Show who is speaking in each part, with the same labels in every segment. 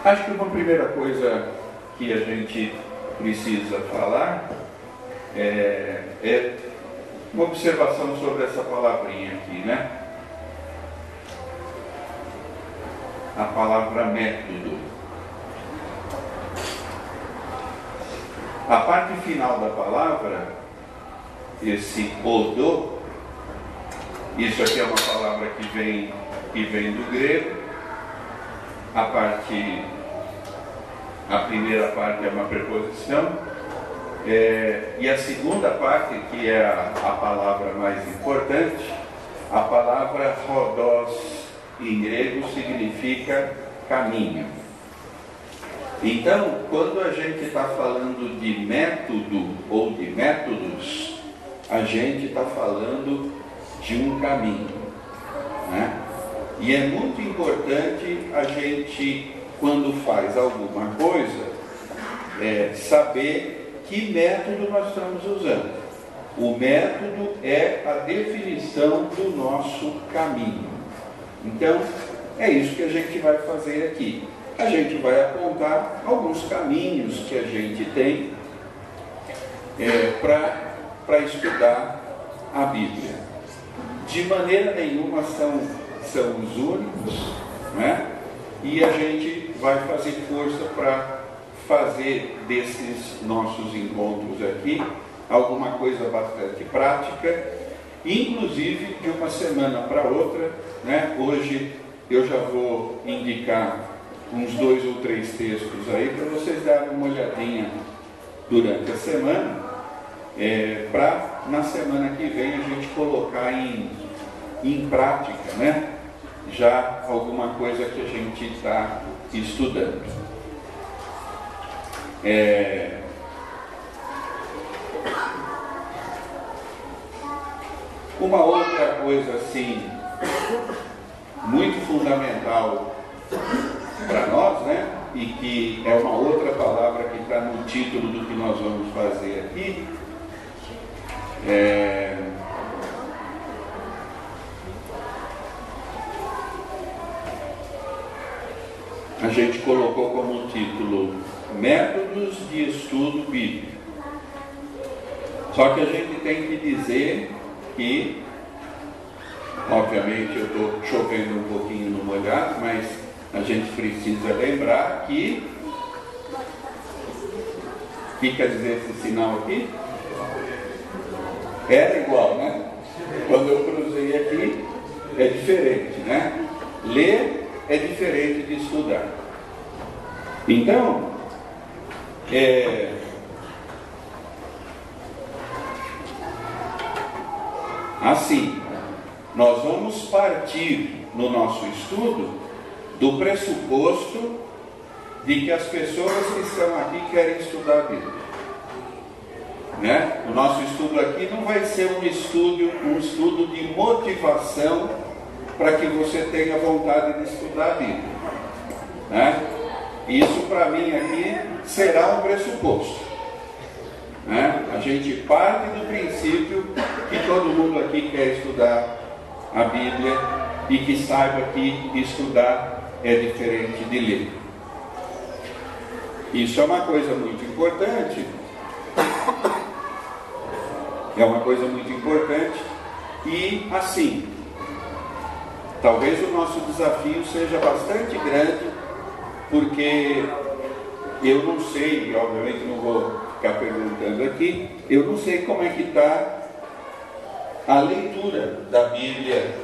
Speaker 1: Acho que uma primeira coisa que a gente precisa falar é uma observação sobre essa palavrinha aqui, né? A palavra método. A parte final da palavra, esse odo, isso aqui é uma palavra que vem do grego. A primeira parte é uma preposição, e a segunda parte, que é a palavra mais importante, a palavra rodós em grego significa caminho. Então, quando a gente está falando de método ou de métodos, a gente está falando de um caminho, né? E é muito importante a gente, quando faz alguma coisa, saber que método nós estamos usando. O método é a definição do nosso caminho. Então, é isso que a gente vai fazer aqui. A gente vai apontar alguns caminhos que a gente tem para estudar a Bíblia. De maneira nenhuma são os únicos, né? E a gente vai fazer força para fazer desses nossos encontros aqui alguma coisa bastante prática, inclusive de uma semana para outra, né? Hoje eu já vou indicar uns 2 ou 3 textos aí para vocês darem uma olhadinha durante a semana, para na semana que vem a gente colocar em prática, né? Já alguma coisa que a gente está estudando. Uma outra coisa assim muito fundamental para nós, né? E que é uma outra palavra que está no título do que nós vamos fazer aqui, a gente colocou como título Métodos de Estudo Bíblico. Só que a gente tem que dizer que, obviamente eu estou chovendo um pouquinho no molhado, mas a gente precisa lembrar que... O que quer dizer esse sinal aqui? Era igual, né? Quando eu cruzei aqui, é diferente, né? Ler é diferente de estudar. Então, assim, nós vamos partir no nosso estudo do pressuposto de que as pessoas que estão aqui querem estudar a Bíblia, né? O nosso estudo aqui não vai ser um estudo de motivação para que você tenha vontade de estudar a Bíblia, né? Isso para mim aqui será um pressuposto, né? A gente parte do princípio que todo mundo aqui quer estudar a Bíblia e que saiba que estudar é diferente de ler. Isso é uma coisa muito importante. É uma coisa muito importante. E assim, talvez o nosso desafio seja bastante grande, porque eu não sei, obviamente não vou ficar perguntando aqui, eu não sei como é que está a leitura da Bíblia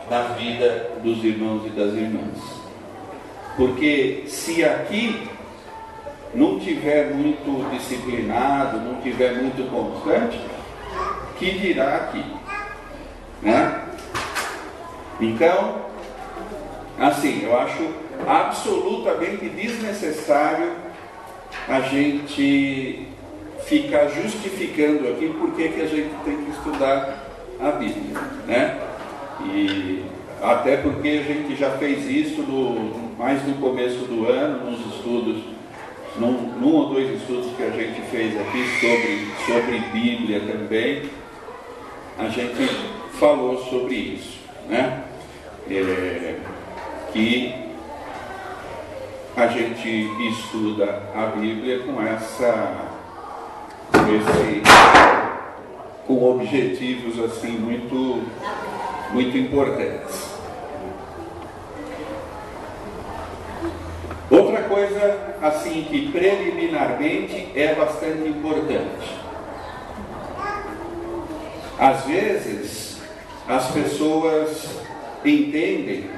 Speaker 1: na vida dos irmãos e das irmãs. Porque se aqui não tiver muito disciplinado, não tiver muito constante, que dirá aqui, né? Então, assim, eu acho absolutamente desnecessário a gente ficar justificando aqui porque que a gente tem que estudar a Bíblia, né? E até porque a gente já fez isso mais no começo do ano, nos estudos, num ou dois estudos que a gente fez aqui sobre Bíblia também, a gente falou sobre isso, né? Que a gente estuda a Bíblia com objetivos assim muito importantes. Outra coisa assim que preliminarmente é bastante importante. Às vezes as pessoas entendem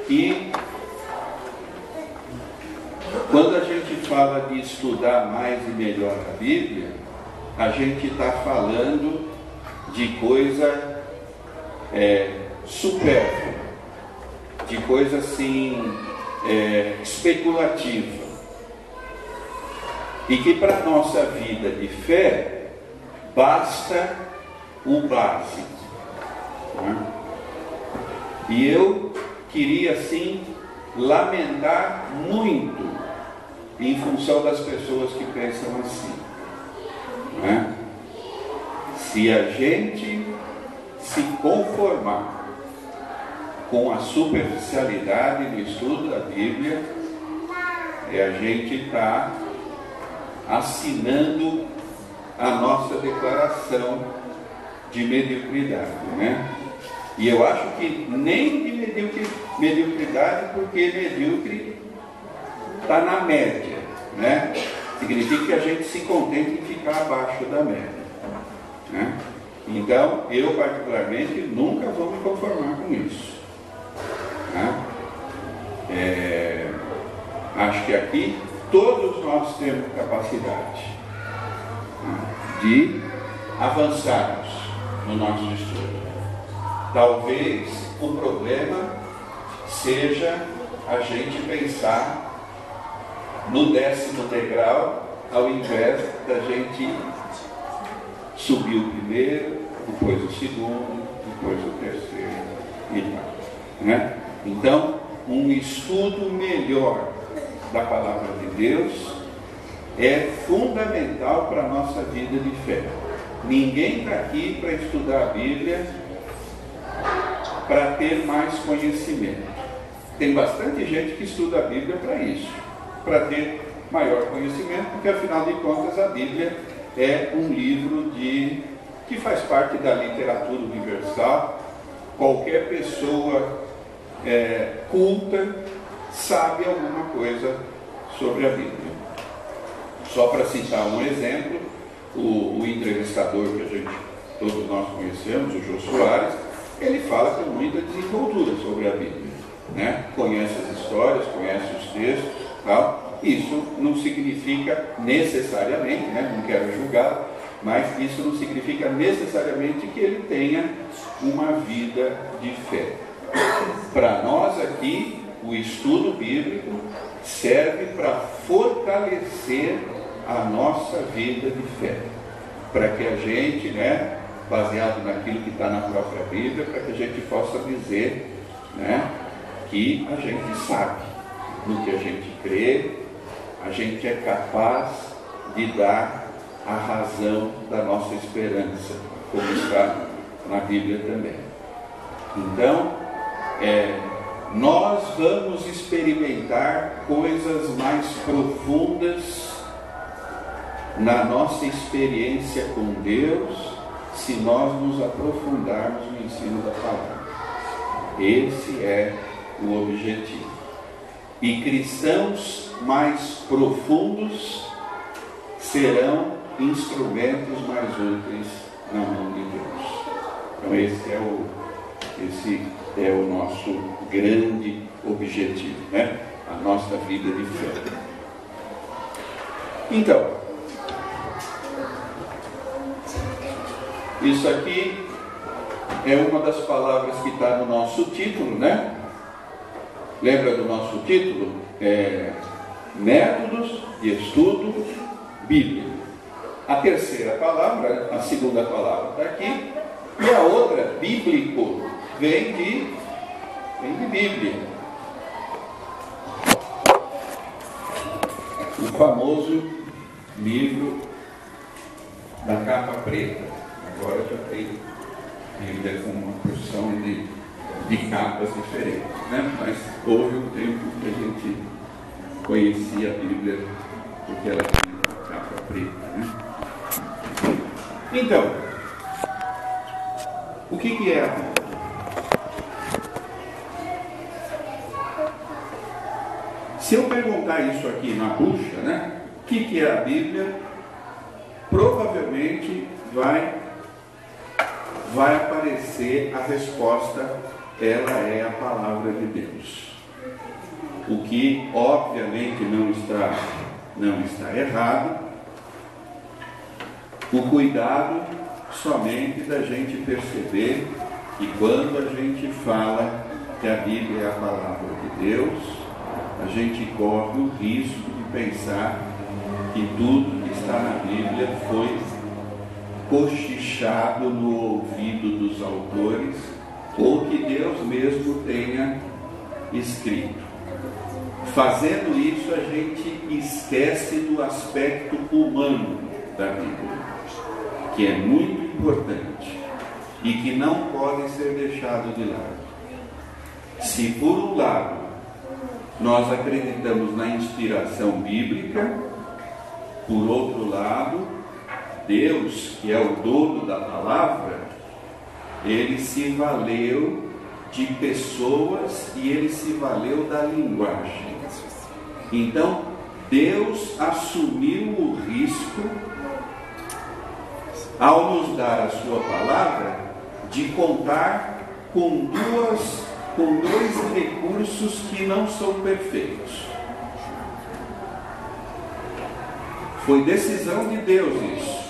Speaker 1: que quando a gente fala de estudar mais e melhor a Bíblia, a gente está falando de coisa supérflua, de coisa assim especulativa, e que para a nossa vida de fé basta o básico, né? E eu queria assim lamentar muito em função das pessoas que pensam assim, né? Se a gente se conformar com a superficialidade do estudo da Bíblia, a gente está assinando a nossa declaração de mediocridade, né? E eu acho que nem de mediocridade, porque medíocre está na média, né? Significa que a gente se contenta em ficar abaixo da média, né? Então, eu particularmente nunca vou me conformar com isso, né? Acho que aqui todos nós temos capacidade, né, de avançarmos no nosso estudo. Talvez o problema seja a gente pensar no 10º degrau, ao invés da gente subir o primeiro, depois o segundo, depois o terceiro e tal, né? Então, um estudo melhor da Palavra de Deus é fundamental para a nossa vida de fé. Ninguém está aqui para estudar a Bíblia para ter mais conhecimento. Tem bastante gente que estuda a Bíblia para isso, para ter maior conhecimento, porque afinal de contas a Bíblia é um livro que faz parte da literatura universal. Qualquer pessoa culta sabe alguma coisa sobre a Bíblia. Só para citar um exemplo, o entrevistador que todos nós conhecemos, o Jô Soares, ele fala com muita desenvoltura sobre a Bíblia, né? Conhece as histórias, conhece os textos, tal. Isso não significa necessariamente, né? Não quero julgar, mas isso não significa necessariamente que ele tenha uma vida de fé. Para nós aqui, o estudo bíblico serve para fortalecer a nossa vida de fé, para que a gente, né, baseado naquilo que está na própria Bíblia, para que a gente possa dizer, né, que a gente sabe no que a gente crê, a gente é capaz de dar a razão da nossa esperança, como está na Bíblia também. Então, nós vamos experimentar coisas mais profundas na nossa experiência com Deus, se nós nos aprofundarmos no ensino da palavra. Esse é o objetivo. E cristãos mais profundos serão instrumentos mais úteis na mão de Deus. Então esse é o nosso grande objetivo, né? A nossa vida de fé. Então, isso aqui é uma das palavras que está no nosso título, né? Lembra do nosso título? Métodos de estudo bíblico. A terceira palavra, a segunda palavra está aqui, e a outra, bíblico, vem de Bíblia. O famoso livro da capa preta. Agora já tem Bíblia com uma porção de capas diferentes, né? Mas houve um tempo que a gente conhecia a Bíblia porque ela tinha uma capa preta, né? Então, o que é a Bíblia? Se eu perguntar isso aqui na bucha, né? O que é a Bíblia? Provavelmente vai aparecer a resposta: ela é a palavra de Deus. O que obviamente não está errado. O cuidado somente da gente perceber que quando a gente fala que a Bíblia é a palavra de Deus, a gente corre o risco de pensar que tudo que está na Bíblia foi cochichado no ouvido dos autores, ou que Deus mesmo tenha escrito. Fazendo isso, a gente esquece do aspecto humano da Bíblia, que é muito importante e que não pode ser deixado de lado. Se por um lado nós acreditamos na inspiração bíblica, por outro lado, Deus, que é o dono da palavra, ele se valeu de pessoas e ele se valeu da linguagem. Então, Deus assumiu o risco, ao nos dar a sua palavra, de contar com dois recursos que não são perfeitos. Foi decisão de Deus isso.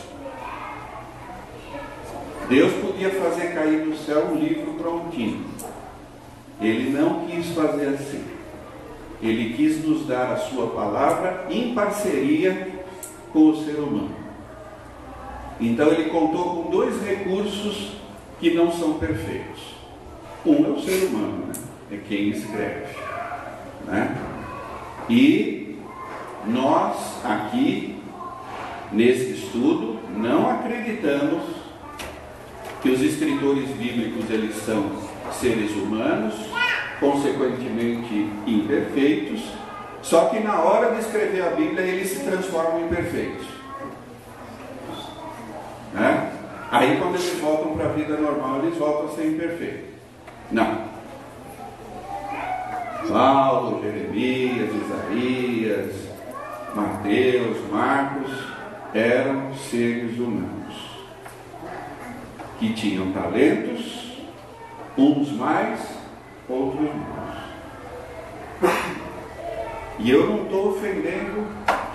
Speaker 1: Deus podia fazer cair do céu um livro prontinho. Ele não quis fazer assim. Ele quis nos dar a sua palavra em parceria com o ser humano. Então ele contou com dois recursos que não são perfeitos. Um é o ser humano, né? É quem escreve, né? E nós aqui, nesse estudo, não acreditamos que os escritores bíblicos eles são seres humanos, consequentemente imperfeitos, só que na hora de escrever a Bíblia eles se transformam em perfeitos, né? Aí quando eles voltam para a vida normal, eles voltam a ser imperfeitos. Não. Paulo, Jeremias, Isaías, Mateus, Marcos eram seres humanos que tinham talentos, uns mais, outros menos. E eu não estou ofendendo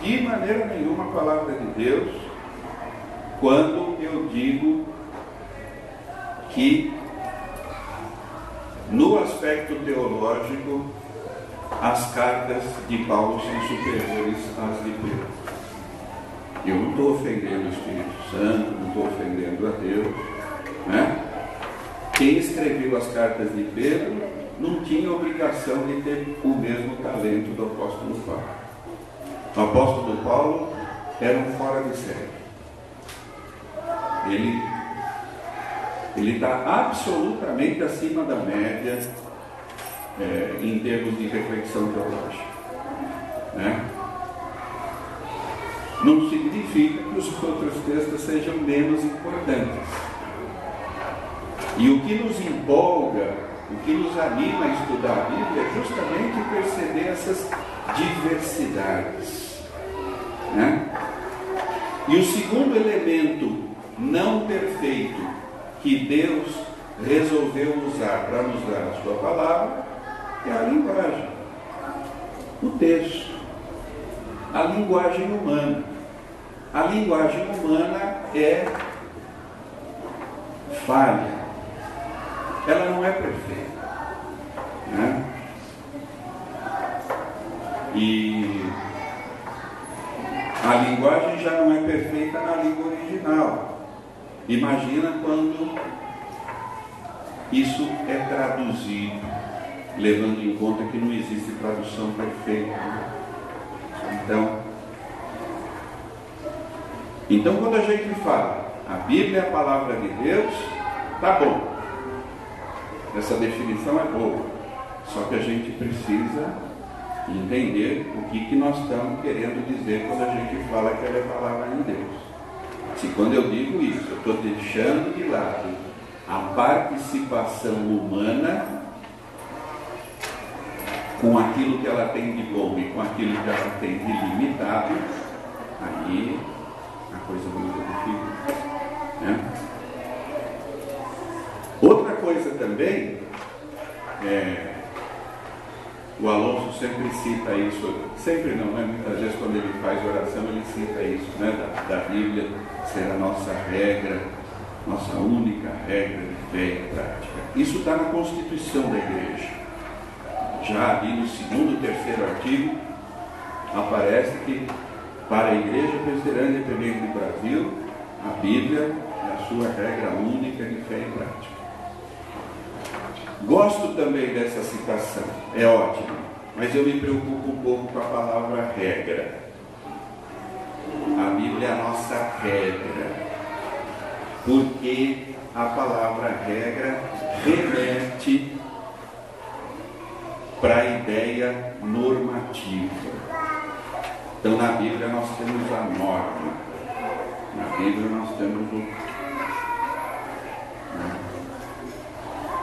Speaker 1: de maneira nenhuma a palavra de Deus quando eu digo que no aspecto teológico as cartas de Paulo são superiores às de Pedro. Eu não estou ofendendo o Espírito Santo, não estou ofendendo a Deus, né? Quem escreveu as cartas de Pedro não tinha obrigação de ter o mesmo talento do apóstolo Paulo. O apóstolo Paulo era um fora de série. Ele está absolutamente acima da média em termos de reflexão teológica, né? Não significa que os outros textos sejam menos importantes. E o que nos empolga, o que nos anima a estudar a Bíblia é justamente perceber essas diversidades, né? E o segundo elemento não perfeito que Deus resolveu usar para nos dar a sua palavra é a linguagem, o texto, a linguagem humana. A linguagem humana é falha, ela não é perfeita, né? E a linguagem já não é perfeita na língua original. Imagina quando isso é traduzido, levando em conta que não existe tradução perfeita, né? Então quando a gente fala a Bíblia é a palavra de Deus, tá bom, essa definição é boa, só que a gente precisa entender o que nós estamos querendo dizer quando a gente fala que ela é palavra de Deus. Se quando eu digo isso, eu estou deixando de lado a participação humana com aquilo que ela tem de bom e com aquilo que ela tem de limitado, aí a coisa muda de figura, né? Outra coisa também, o Alonso sempre cita isso, sempre não, né? Muitas vezes quando ele faz oração ele cita isso, né? Da Bíblia ser a nossa regra, nossa única regra de fé e prática. Isso está na Constituição da Igreja. Já ali no 2º e 3º artigo aparece que para a Igreja Presbiteriana Independente do Brasil, a Bíblia é a sua regra única de fé e prática. Gosto também dessa citação, é ótimo, mas eu me preocupo um pouco com a palavra regra. A Bíblia é a nossa regra, porque a palavra regra remete para a ideia normativa. Então na Bíblia nós temos a norma, na Bíblia nós temos o...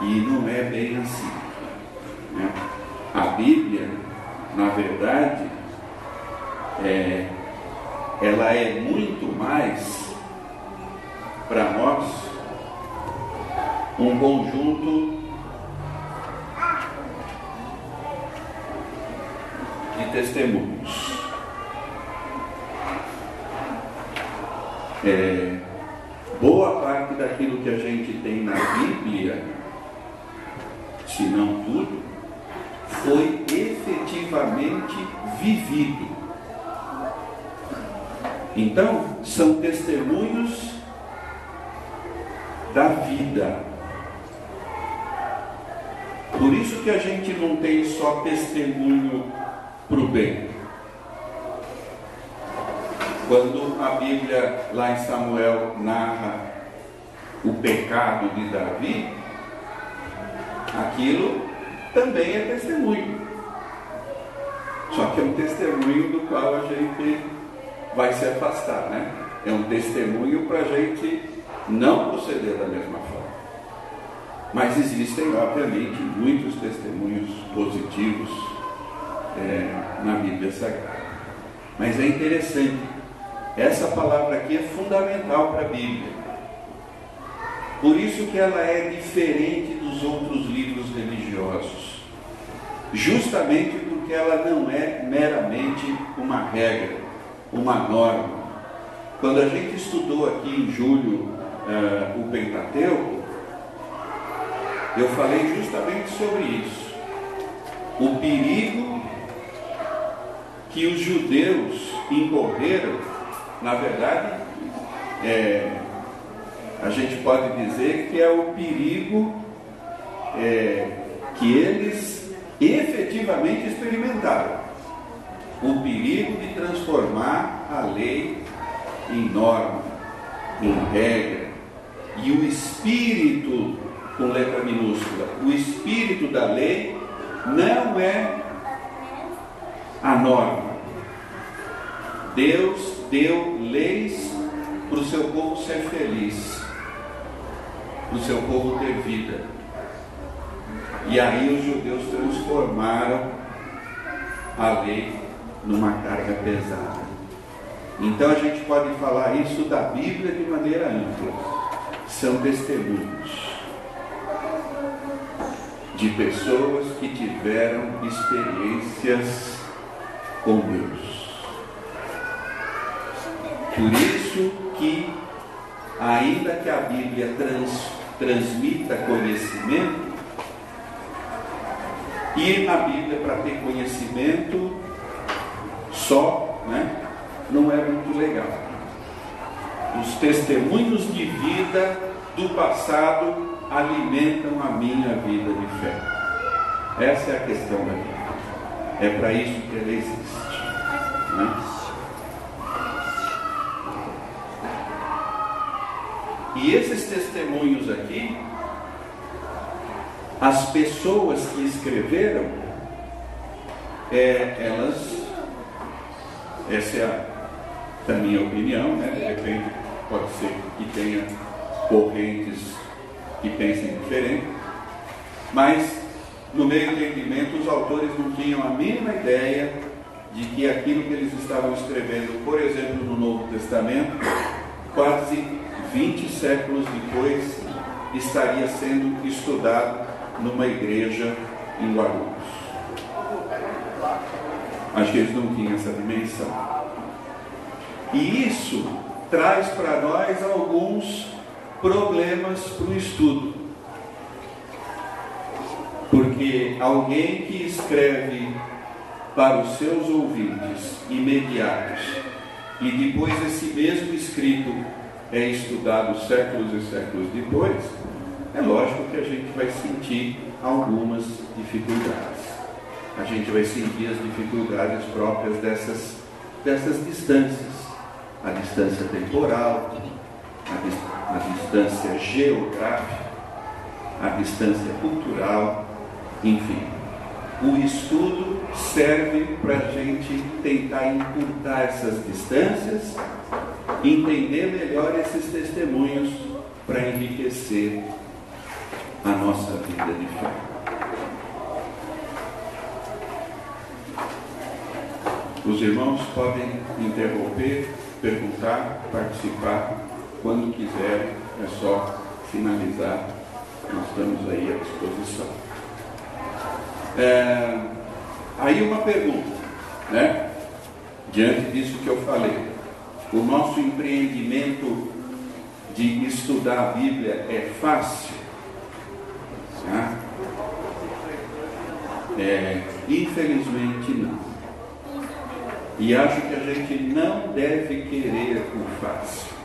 Speaker 1: E não é bem assim, né? A Bíblia, na verdade, ela é muito mais para nós um conjunto de testemunhos. Boa parte daquilo que a gente tem na Bíblia, se não tudo, foi efetivamente vivido. Então, são testemunhos da vida. Por isso que a gente não tem só testemunho para o bem. Quando a Bíblia, lá em Samuel, narra o pecado de Davi, aquilo também é testemunho. Só que é um testemunho do qual a gente vai se afastar, né? É um testemunho para a gente não proceder da mesma forma. Mas existem, obviamente, muitos testemunhos positivos na Bíblia Sagrada. Mas é interessante, essa palavra aqui é fundamental para a Bíblia. Por isso que ela é diferente dos outros livros religiosos. Justamente porque ela não é meramente uma regra, uma norma. Quando a gente estudou aqui em julho o Pentateuco, eu falei justamente sobre isso. O perigo que os judeus incorreram, na verdade, a gente pode dizer que é o perigo que eles efetivamente experimentaram. O perigo de transformar a lei em norma, em regra. E o espírito, com letra minúscula, o espírito da lei não é a norma. Deus deu leis para o seu povo ser feliz, para o seu povo ter vida. E aí os judeus transformaram a lei numa carga pesada. Então a gente pode falar isso da Bíblia de maneira ampla. São testemunhos de pessoas que tiveram experiências com Deus. Por isso que, ainda que a Bíblia transmita conhecimento, ir na Bíblia para ter conhecimento só, né, não é muito legal. Os testemunhos de vida do passado alimentam a minha vida de fé. Essa é a questão da Bíblia. É para isso que ela existe, né? E esses testemunhos aqui, as pessoas que escreveram, essa é a minha opinião, né? De repente pode ser que tenha correntes que pensem diferente, mas no meu entendimento os autores não tinham a mínima ideia de que aquilo que eles estavam escrevendo, por exemplo, no Novo Testamento, quase 20 séculos depois, estaria sendo estudado numa igreja em Guarulhos. Acho que eles não tinham essa dimensão. E isso traz para nós alguns problemas para o estudo. Porque alguém que escreve para os seus ouvintes imediatos e depois esse mesmo escrito é estudado séculos e séculos depois, é lógico que a gente vai sentir algumas dificuldades. A gente vai sentir as dificuldades próprias dessas distâncias. A distância temporal, a distância geográfica, a distância cultural, enfim. O estudo serve para a gente tentar encurtar essas distâncias, entender melhor esses testemunhos para enriquecer a nossa vida de fé. Os irmãos podem interromper, perguntar, participar, quando quiserem, é só sinalizar, nós estamos aí à disposição. Aí uma pergunta, né? Diante disso que eu falei, o nosso empreendimento de estudar a Bíblia é fácil? Né? Infelizmente não. E acho que a gente não deve querer o fácil.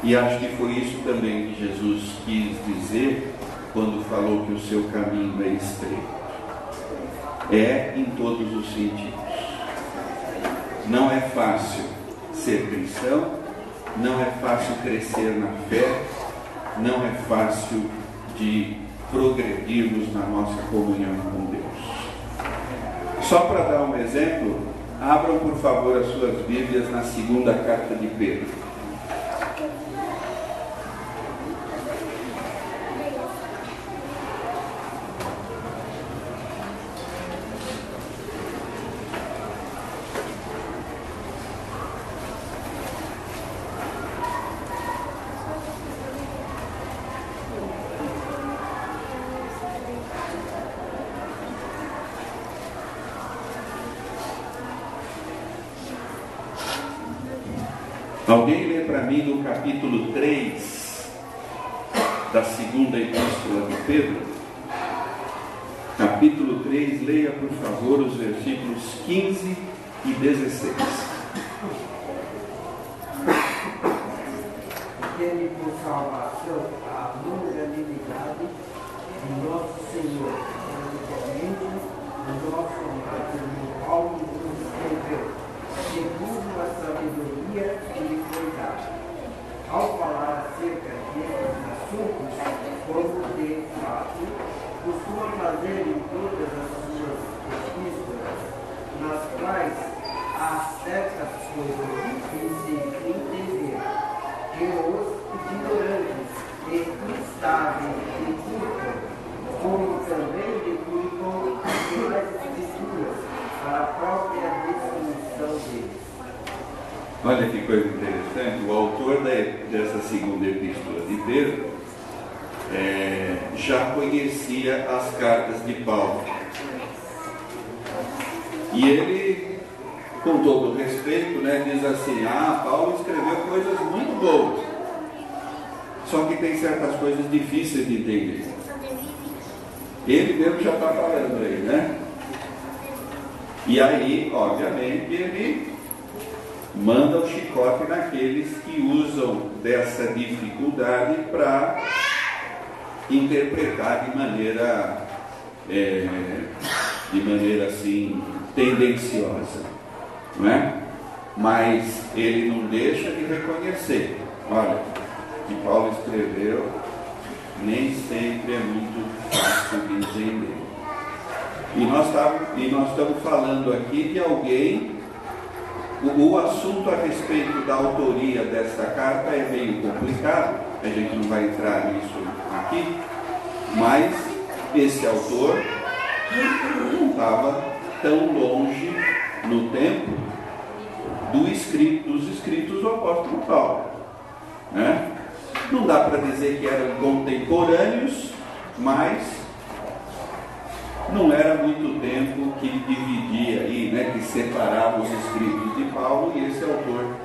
Speaker 1: E acho que foi isso também que Jesus quis dizer quando falou que o seu caminho é estreito. É em todos os sentidos. Não é fácil ser cristão, não é fácil crescer na fé, não é fácil de progredirmos na nossa comunhão com Deus. Só para dar um exemplo, abram por favor as suas Bíblias na segunda carta de Pedro. Alguém lê para mim no capítulo 3 da segunda epístola de Pedro? Capítulo 3, leia por favor os versículos 15 e 16.
Speaker 2: Tende por salvação a longanimidade de nosso Senhor, principalmente o nosso amado Paulo nos escreveu, segundo a sabedoria que lhe foi dada. Ao falar acerca desses assuntos, como de fato, costuma fazer em todas as suas epístolas, nas quais há certas coisas difíceis de entender, que os ignorantes e instáveis dedicam, como também dedicam as escrituras para a própria definição deles.
Speaker 1: Olha que coisa interessante, o autor dessa segunda epístola de Pedro já conhecia as cartas de Paulo. E ele, com todo o respeito, diz assim: Paulo escreveu coisas muito boas, só que tem certas coisas difíceis de entender. Ele mesmo já está falando aí, né? E aí, obviamente, ele manda o chicote naqueles que usam dessa dificuldade para interpretar de maneira assim tendenciosa, não é? Mas ele não deixa de reconhecer, olha, que Paulo escreveu nem sempre é muito fácil de entender. E nós estamos falando aqui de alguém. O assunto a respeito da autoria dessa carta é meio complicado, a gente não vai entrar nisso aqui, mas esse autor não estava tão longe no tempo dos escritos do apóstolo Paulo, né? Não dá para dizer que eram contemporâneos, mas não era muito tempo que dividia aí, né, que separava os escritos de Paulo e esse autor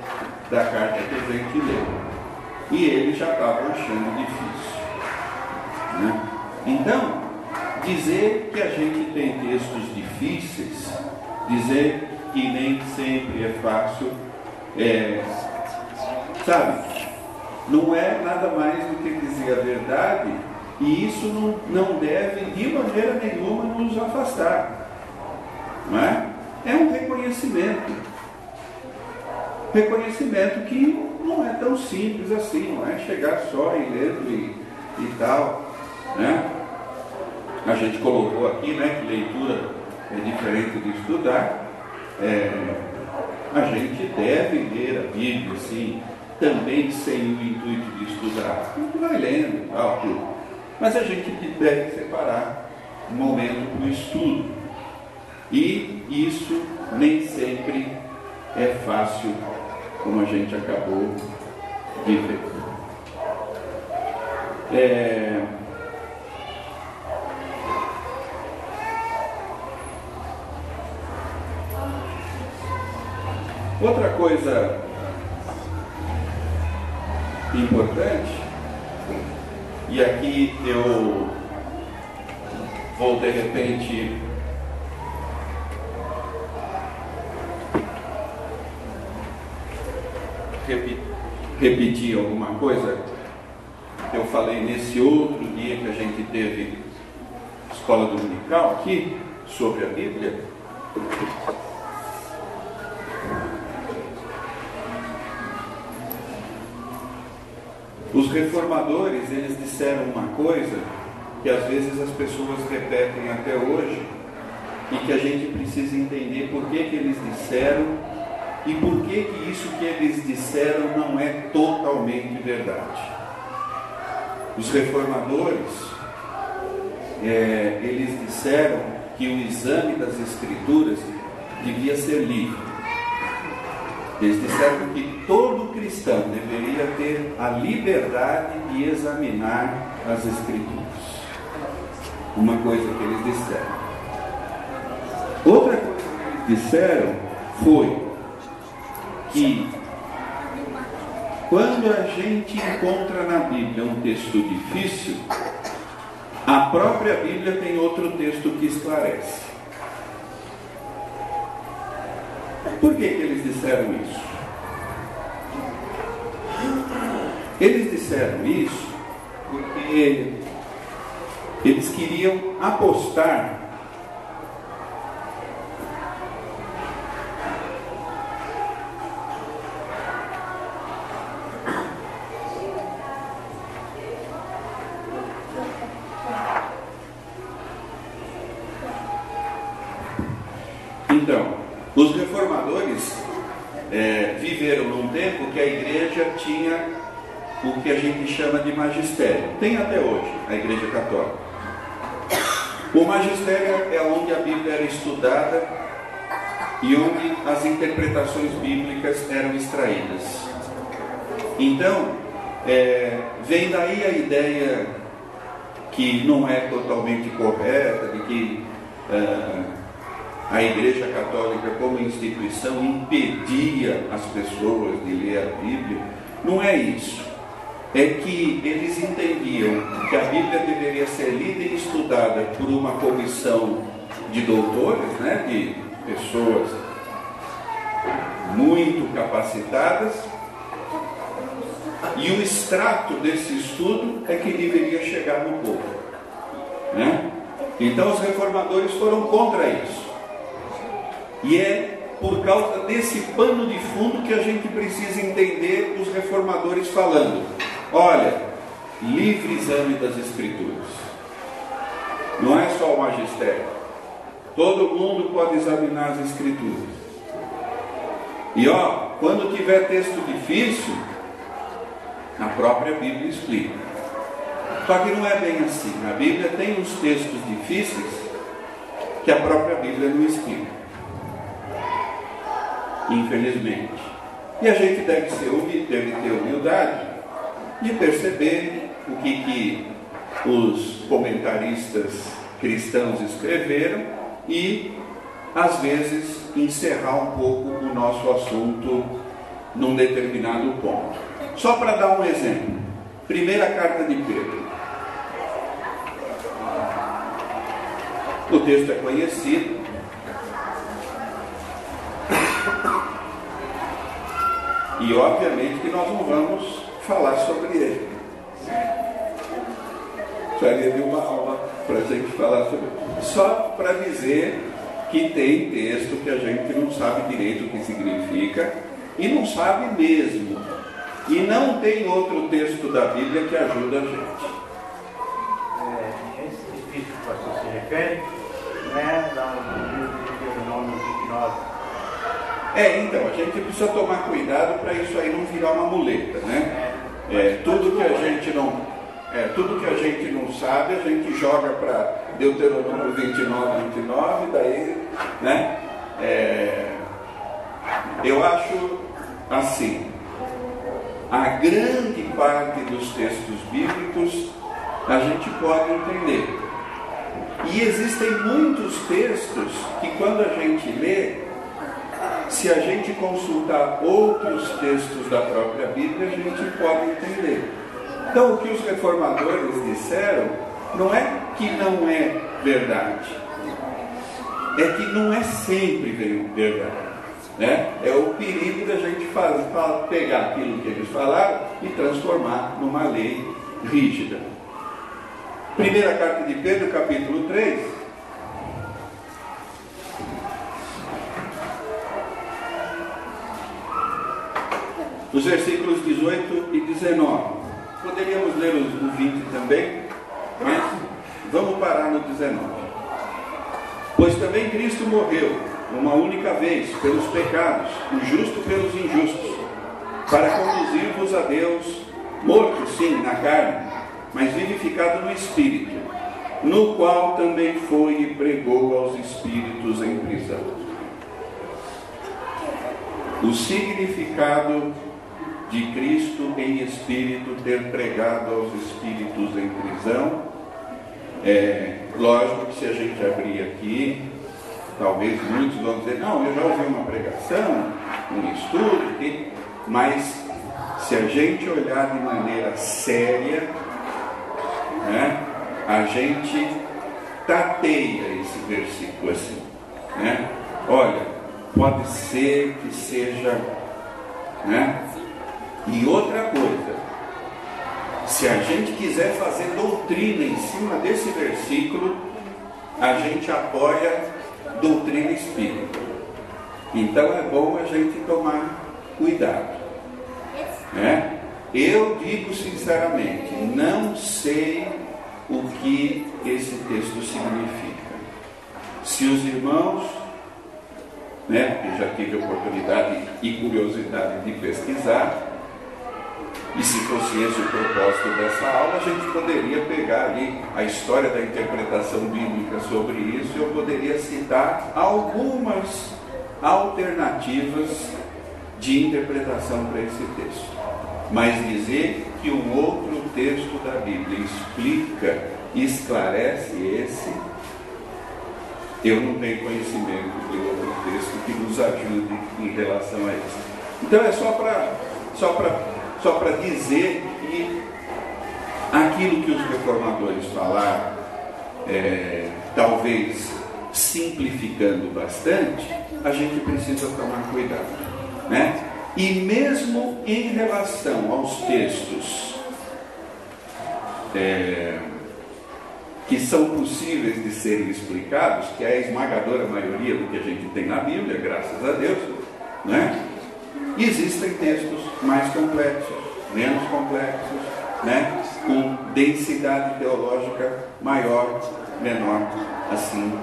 Speaker 1: da carta que a gente leu. E eles já estavam achando difícil, né? Então, dizer que a gente tem textos difíceis, dizer que nem sempre é fácil, sabe, não é nada mais do que dizer a verdade. E isso não deve, de maneira nenhuma, nos afastar. Não é? É um reconhecimento. Reconhecimento que não é tão simples assim, não é chegar só e lendo e tal. Né? A gente colocou aqui, né, que leitura é diferente de estudar. A gente deve ler a Bíblia, sim, também sem o intuito de estudar. A gente vai lendo e tal, tudo. Mas a gente deve separar um momento para o estudo. E isso nem sempre é fácil, como a gente acabou de ver. Outra coisa importante, e aqui eu vou de repente repetir alguma coisa que eu falei nesse outro dia que a gente teve escola dominical aqui sobre a Bíblia. Os reformadores, eles disseram uma coisa que às vezes as pessoas repetem até hoje e que a gente precisa entender por que eles disseram e por que isso que eles disseram não é totalmente verdade. Os reformadores, eles disseram que o exame das Escrituras devia ser livre. Eles disseram que todo cristão deveria ter a liberdade de examinar as Escrituras. Uma coisa que eles disseram. Outra coisa que eles disseram foi que quando a gente encontra na Bíblia um texto difícil, a própria Bíblia tem outro texto que esclarece. Por que eles disseram isso? Eles disseram isso porque eles queriam apostar os reformadores viveram num tempo que a igreja tinha o que a gente chama de magistério. Tem até hoje a igreja católica. O magistério é onde a Bíblia era estudada e onde as interpretações bíblicas eram extraídas. Então, vem daí a ideia que não é totalmente correta, de que a Igreja Católica como instituição impedia as pessoas de ler a Bíblia. Não é isso. É que eles entendiam que a Bíblia deveria ser lida e estudada por uma comissão de doutores, né, de pessoas muito capacitadas, e o extrato desse estudo é que deveria chegar no povo, né? Então os reformadores foram contra isso. E é por causa desse pano de fundo que a gente precisa entender os reformadores falando: olha, livre exame das Escrituras. Não é só o magistério. Todo mundo pode examinar as Escrituras. E quando tiver texto difícil, a própria Bíblia explica. Só que não é bem assim. A Bíblia tem uns textos difíceis que a própria Bíblia não explica. Infelizmente. E a gente deve ter humildade de perceber o que os comentaristas cristãos escreveram e, às vezes, encerrar um pouco o nosso assunto num determinado ponto. Só para dar um exemplo. Primeira carta de Pedro. O texto é conhecido. E obviamente que nós não vamos falar sobre ele. Precisaria de uma aula para a gente falar sobre ele. Só para dizer que tem texto que a gente não sabe direito o que significa e não sabe mesmo. E não tem outro texto da Bíblia que ajuda a gente.
Speaker 2: Esse texto que você se refere, né, lá no livro de Deuteronômio 29.
Speaker 1: Então, a gente precisa tomar cuidado para isso aí não virar uma muleta, né? Tudo que a gente não sabe, a gente joga para Deuteronômio 29, daí, né? Eu acho assim, a grande parte dos textos bíblicos a gente pode entender. E existem muitos textos que quando a gente lê, se a gente consultar outros textos da própria Bíblia, a gente pode entender. Então, o que os reformadores disseram não é que não é verdade, é que não é sempre verdade, né? É o perigo da gente pegar aquilo que eles falaram e transformar numa lei rígida. Primeira carta de Pedro, capítulo 3. Os versículos 18 e 19. Poderíamos ler o 20 também, mas vamos parar no 19. Pois também Cristo morreu uma única vez pelos pecados, o justo pelos injustos, para conduzir-vos a Deus, morto sim na carne, mas vivificado no Espírito, no qual também foi e pregou aos espíritos em prisão. O significado de Cristo em espírito ter pregado aos espíritos em prisão, lógico que se a gente abrir aqui, talvez muitos vão dizer, não, eu já ouvi uma pregação, um estudo, mas se a gente olhar de maneira séria, né, a gente tateia esse versículo assim, né? Olha, pode ser que seja, né? E outra coisa, se a gente quiser fazer doutrina em cima desse versículo, a gente apoia doutrina espírita. Então é bom a gente tomar cuidado, né? Eu digo sinceramente, não sei o que esse texto significa. Se os irmãos, né, eu já tive oportunidade e curiosidade de pesquisar, e se fosse esse o propósito dessa aula, a gente poderia pegar ali a história da interpretação bíblica sobre isso, e eu poderia citar algumas alternativas de interpretação para esse texto. Mas dizer que um outro texto da Bíblia explica, esclarece esse, eu não tenho conhecimento de outro texto que nos ajude em relação a isso. Então é só para dizer que aquilo que os reformadores falaram, talvez simplificando bastante, a gente precisa tomar cuidado, né? E mesmo em relação aos textos que são possíveis de serem explicados, que é a esmagadora maioria do que a gente tem na Bíblia, graças a Deus, né? Existem textos mais complexos, menos complexos, né, com densidade teológica maior, menor, assim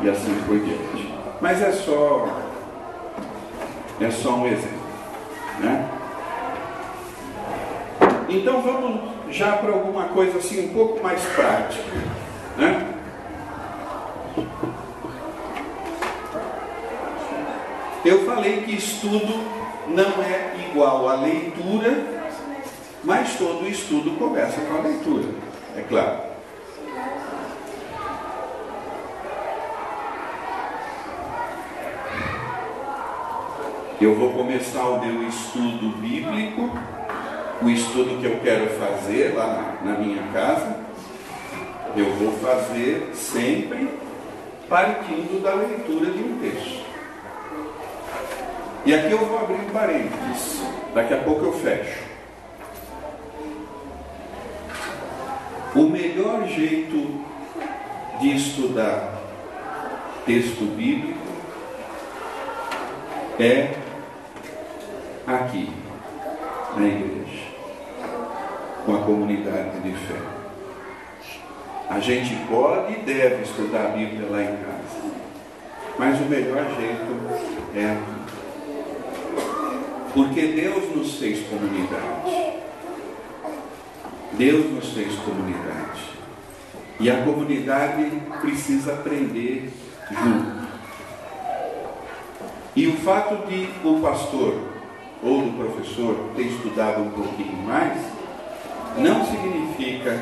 Speaker 1: e assim por diante. Mas é só um exemplo, né? Então vamos já para alguma coisa assim um pouco mais prática, né? Eu falei que estudo não é igual à leitura, mas todo estudo começa com a leitura, é claro. Eu vou começar o meu estudo bíblico, o estudo que eu quero fazer lá na minha casa, eu vou fazer sempre partindo da leitura de um texto. E aqui eu vou abrir um parênteses, daqui a pouco eu fecho. O melhor jeito de estudar texto bíblico é aqui, na igreja, com a comunidade de fé. A gente pode e deve estudar a Bíblia lá em casa, mas o melhor jeito é aqui. Porque Deus nos fez comunidade. Deus nos fez comunidade. E a comunidade precisa aprender junto. E o fato de o pastor ou do professor ter estudado um pouquinho mais, não significa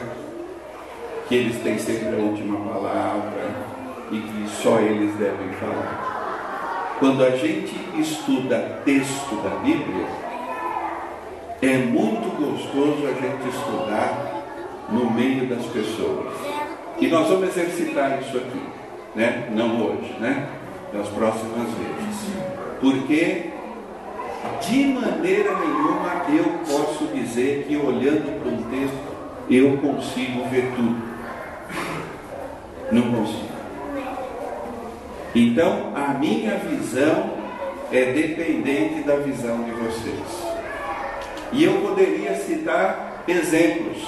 Speaker 1: que eles têm sempre a última palavra e que só eles devem falar. Quando a gente estuda texto da Bíblia, é muito gostoso a gente estudar no meio das pessoas. E nós vamos exercitar isso aqui, né? Não hoje, né? Das próximas vezes. Porque de maneira nenhuma eu posso dizer que olhando para um texto eu consigo ver tudo. Não consigo. Então, a minha visão é dependente da visão de vocês. E eu poderia citar exemplos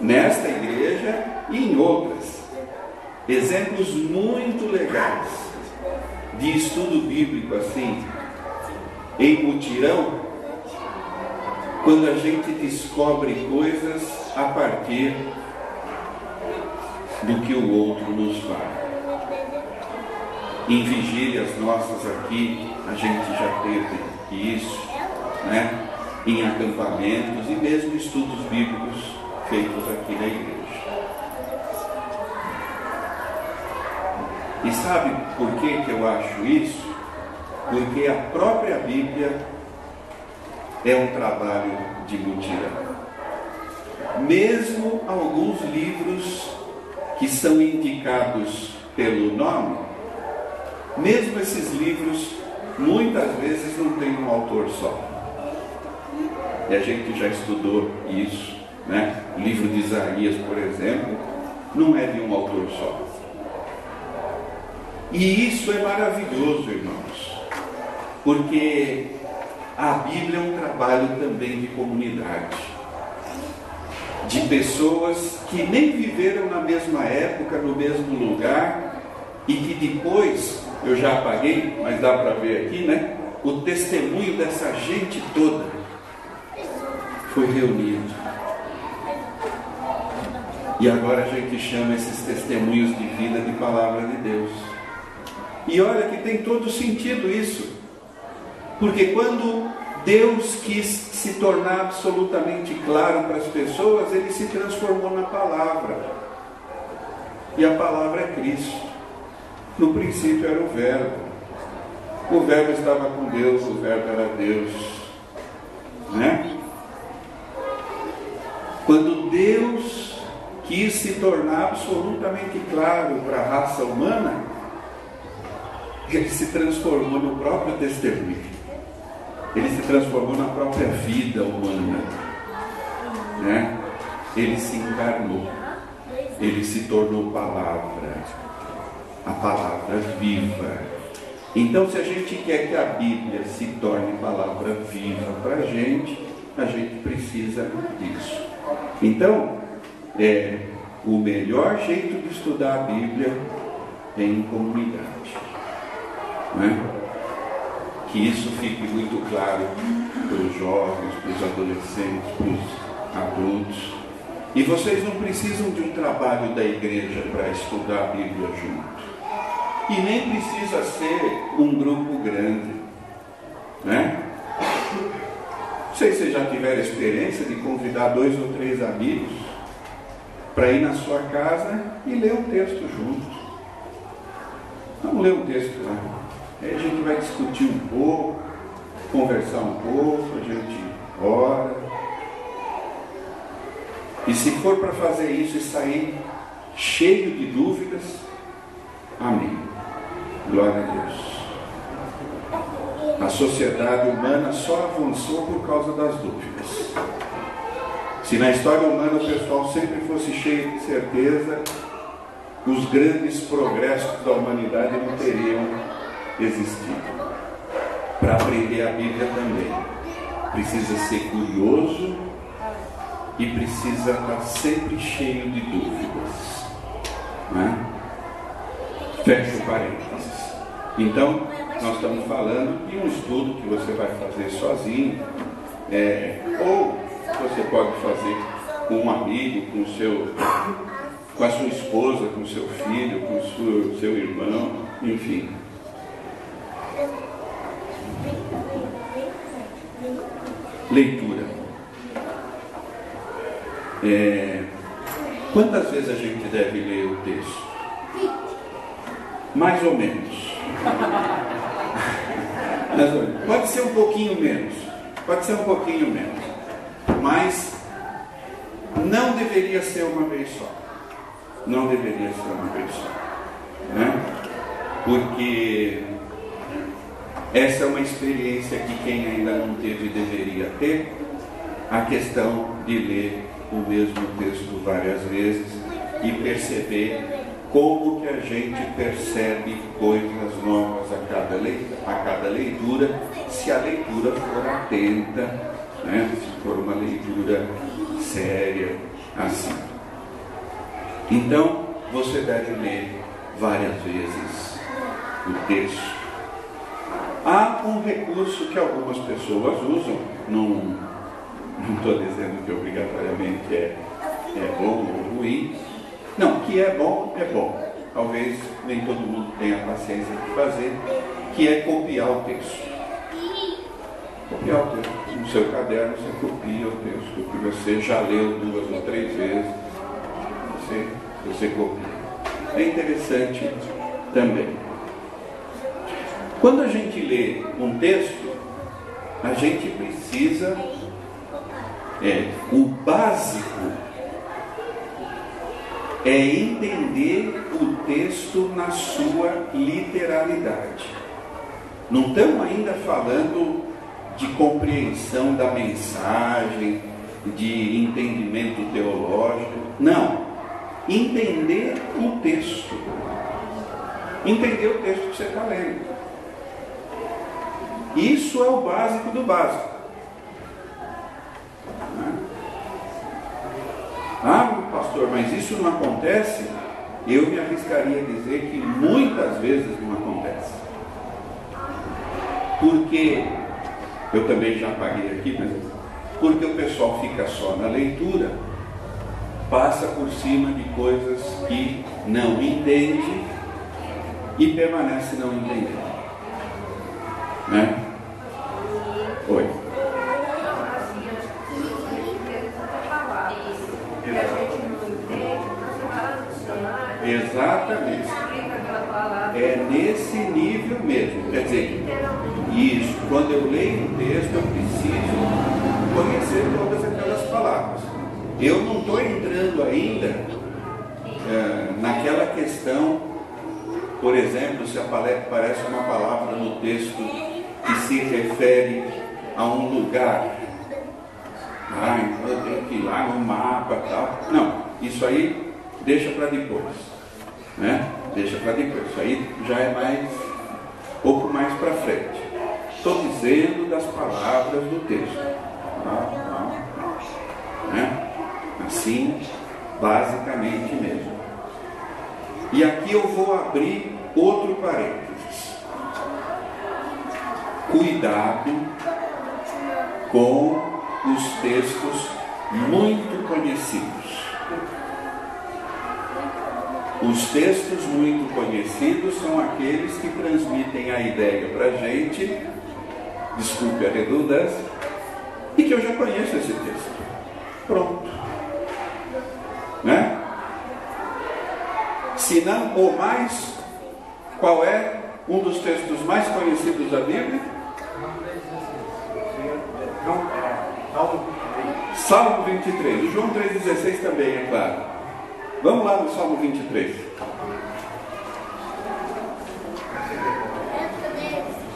Speaker 1: nesta igreja e em outras. Exemplos muito legais de estudo bíblico assim, em mutirão, quando a gente descobre coisas a partir do que o outro nos fala. Em vigílias nossas aqui, a gente já teve isso, né? Em acampamentos e mesmo estudos bíblicos feitos aqui na igreja. E sabe por que eu acho isso? Porque a própria Bíblia é um trabalho de mutirão. Mesmo alguns livros que são indicados pelo nome, mesmo esses livros, muitas vezes não tem um autor só. E a gente já estudou isso, né? O livro de Isaías, por exemplo, não é de um autor só. E isso é maravilhoso, irmãos, porque a Bíblia é um trabalho também de comunidade, de pessoas que nem viveram na mesma época, no mesmo lugar, e que depois, eu já apaguei, mas dá para ver aqui, né? O testemunho dessa gente toda foi reunido. E agora a gente chama esses testemunhos de vida de palavra de Deus. E olha que tem todo sentido isso. Porque quando Deus quis se tornar absolutamente claro para as pessoas, Ele se transformou na palavra. E a palavra é Cristo. No princípio era o Verbo. O Verbo estava com Deus, o Verbo era Deus. Né? Quando Deus quis se tornar absolutamente claro para a raça humana, Ele se transformou no próprio testemunho. Ele se transformou na própria vida humana. Né? Ele se encarnou. Ele se tornou palavra. A palavra viva. Então, se a gente quer que a Bíblia se torne palavra viva para a gente, a gente precisa disso. Então, o melhor jeito de estudar a Bíblia é em comunidade, né? Que isso fique muito claro para os jovens, para os adolescentes, para os adultos. E vocês não precisam de um trabalho da igreja para estudar a Bíblia juntos. E nem precisa ser um grupo grande, né? Não sei se vocês já tiveram experiência de convidar 2 ou 3 amigos para ir na sua casa e ler um texto juntos. Vamos ler um texto lá. Aí a gente vai discutir um pouco, conversar um pouco, a gente ora. E se for para fazer isso e sair cheio de dúvidas, amém. Glória a Deus. A sociedade humana só avançou por causa das dúvidas. Se na história humana o pessoal sempre fosse cheio de certeza, os grandes progressos da humanidade não teriam existido. Para aprender a Bíblia também, precisa ser curioso e precisa estar sempre cheio de dúvidas, né? Fecha o parênteses. Então, nós estamos falando de um estudo que você vai fazer sozinho, ou você pode fazer com um amigo, com a sua esposa, com o seu filho, com o seu irmão, enfim. Leitura. Quantas vezes a gente deve ler o texto? Mais ou menos. Pode ser um pouquinho menos. Pode ser um pouquinho menos. Mas não deveria ser uma vez só. Não deveria ser uma vez só, né? Porque essa é uma experiência que quem ainda não teve deveria ter, a questão de ler o mesmo texto várias vezes e perceber como que a gente percebe coisas novas a cada leitura, se a leitura for atenta, né? Se for uma leitura séria, assim. Então, você deve ler várias vezes o texto. Há um recurso que algumas pessoas usam, não estou dizendo que obrigatoriamente é bom ou ruim. Não, que é bom, é bom. Talvez nem todo mundo tenha a paciência de fazer, que é copiar o texto. Copiar o texto. No seu caderno você copia o texto que você já leu 2 ou 3 vezes. Você copia. É interessante também. Quando a gente lê um texto, a gente precisa, o básico é entender o texto na sua literalidade. Não estamos ainda falando de compreensão da mensagem, de entendimento teológico. Não. Entender o texto. Entender o texto que você está lendo. Isso é o básico do básico. Ah, pastor, mas isso não acontece? Eu me arriscaria a dizer que muitas vezes não acontece. Porque, eu também já paguei aqui, mas porque o pessoal fica só na leitura, passa por cima de coisas que não entende e permanece não entendendo. Né? Oi. Exatamente. É nesse nível mesmo. Quer dizer, isso, quando eu leio um texto, eu preciso conhecer todas aquelas palavras. Eu não estou entrando ainda naquela questão, por exemplo, se aparece uma palavra no texto que se refere a um lugar. Então eu tenho que ir lá no mapa e tal. Não, isso aí deixa para depois, né? Deixa para depois. Isso aí já é pouco mais para frente. Estou dizendo das palavras do texto. Sim, basicamente mesmo. E aqui eu vou abrir outro parênteses. Cuidado com os textos muito conhecidos. Os textos muito conhecidos são aqueles que transmitem a ideia para a gente, desculpe a redundância, e que eu já conheço esse texto. Pronto. Né? Se não ou mais, qual é um dos textos mais conhecidos da Bíblia? Salmo 23. O João 3,16 também, é claro. Vamos lá no Salmo 23.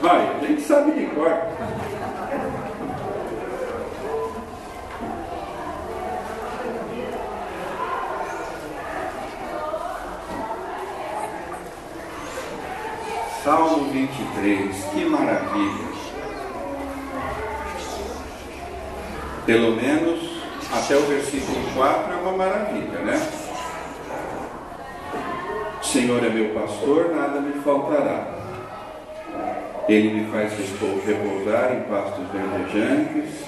Speaker 1: Vai, a gente sabe de cor. Salmo 23, que maravilha! Pelo menos até o versículo 4 é uma maravilha, né? O Senhor é meu pastor, nada me faltará. Ele me faz repousar em pastos verdejantes,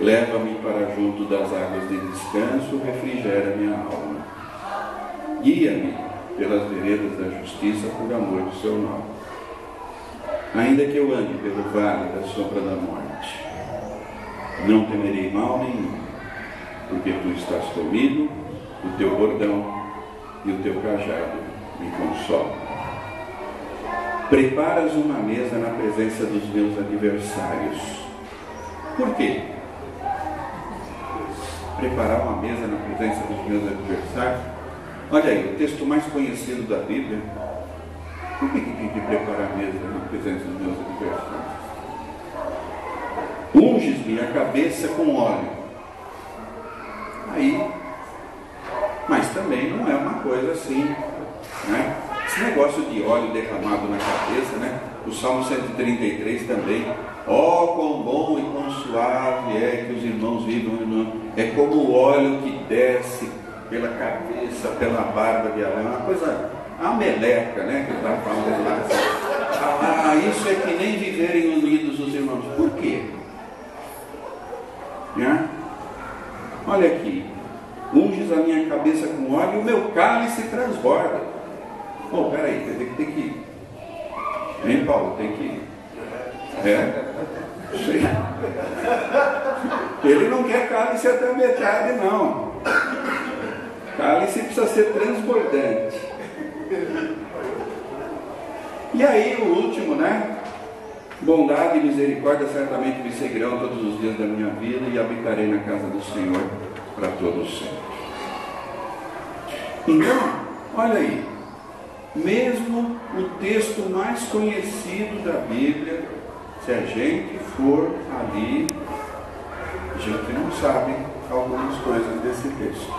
Speaker 1: leva-me para junto das águas de descanso, refrigera minha alma. Guia-me pelas veredas da justiça por amor do seu nome. Ainda que eu ande pelo vale da sombra da morte, não temerei mal nenhum, porque tu estás comigo, o teu bordão e o teu cajado me consolam. Preparas uma mesa na presença dos meus adversários. Por quê? Preparar uma mesa na presença dos meus adversários? Olha aí, o texto mais conhecido da Bíblia. Por que tem que preparar a mesa na presença dos meus adversários? Unges-me a cabeça com óleo. Aí, mas também não é uma coisa assim, né? Esse negócio de óleo derramado na cabeça, né? O Salmo 133 também. Ó, quão bom e quão suave é que os irmãos vivam. É como o óleo que desce pela cabeça, pela barba de Arão. Uma coisa, a meleca, né? Que eu estava falando lá. Ah, isso é que nem viverem unidos os irmãos. Por quê? Né? Olha aqui. Unges a minha cabeça com óleo e o meu cálice transborda. Pô, peraí, tem que ir. Hein, Paulo? Tem que ir. Sim. Ele não quer cálice até a metade, não. Cálice precisa ser transbordante. E aí, o último, né? Bondade e misericórdia certamente me seguirão todos os dias da minha vida e habitarei na casa do Senhor para todos sempre. Então, olha aí. Mesmo o texto mais conhecido da Bíblia, se a gente for ali, a gente não sabe algumas coisas desse texto.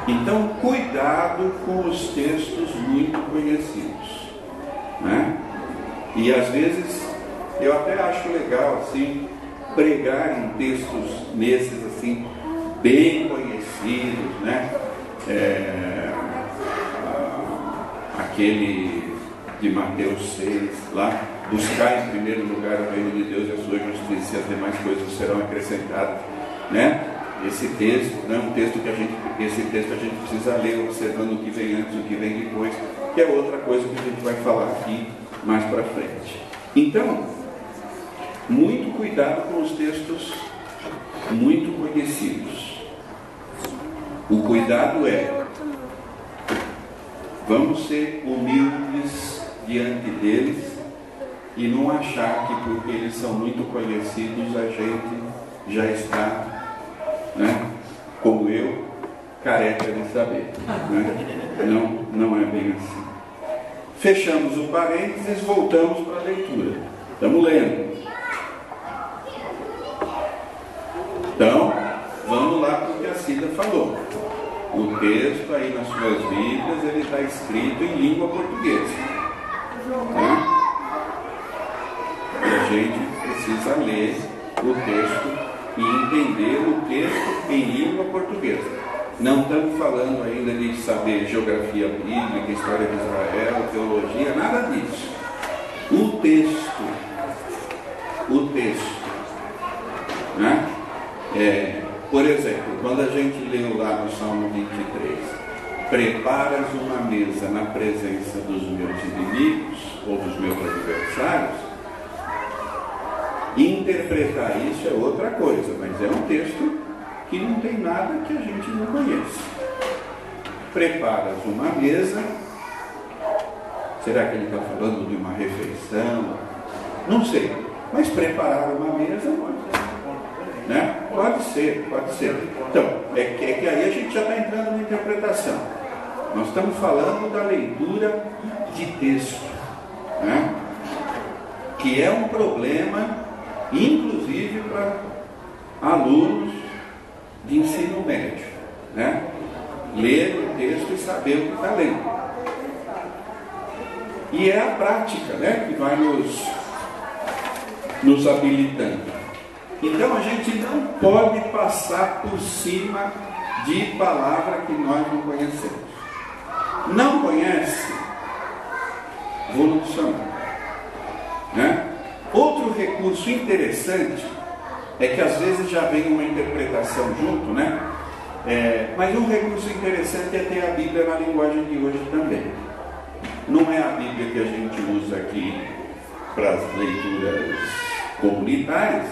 Speaker 1: Então, cuidado com os textos muito conhecidos, né? E às vezes, eu até acho legal, assim, pregar em textos nesses, assim, bem conhecidos, né? Aquele de Mateus 6, lá, buscar em primeiro lugar o reino de Deus e a sua justiça, e as demais coisas serão acrescentadas, né? Esse texto não é um texto esse texto a gente precisa ler, observando o que vem antes, o que vem depois, que é outra coisa que a gente vai falar aqui mais para frente. Então, muito cuidado com os textos muito conhecidos. O cuidado é: vamos ser humildes diante deles e não achar que porque eles são muito conhecidos a gente já está, né, como eu, careca de saber, né? Não é bem assim. Fechamos o parênteses, voltamos para a leitura. Estamos lendo. Então, vamos lá para o que a Cida falou. O texto aí nas suas Bíblias, ele está escrito em língua portuguesa, né? E a gente precisa ler o texto e entender o texto em língua portuguesa. Não estamos falando ainda de saber geografia bíblica, história de Israel, teologia, nada disso. O texto, né? Por exemplo, quando a gente leu lá no Salmo 23, preparas uma mesa na presença dos meus inimigos ou dos meus adversários, interpretar isso é outra coisa, mas é um texto que não tem nada que a gente não conhece. Preparas uma mesa, será que ele está falando de uma refeição? Não sei, mas preparar uma mesa né? Pode ser. Então, é que aí a gente já está entrando na interpretação. Nós estamos falando da leitura de texto, né? Que é um problema, inclusive para alunos de ensino médio, né? Ler o texto e saber o que está lendo. E é a prática, né, que vai nos habilitando. Então a gente não pode passar por cima de palavra que nós não conhecemos. Não conhece? Vou dicionário, né? Outro recurso interessante é que às vezes já vem uma interpretação junto, né? Mas um recurso interessante é ter a Bíblia na linguagem de hoje também. Não é a Bíblia que a gente usa aqui para as leituras comunitárias,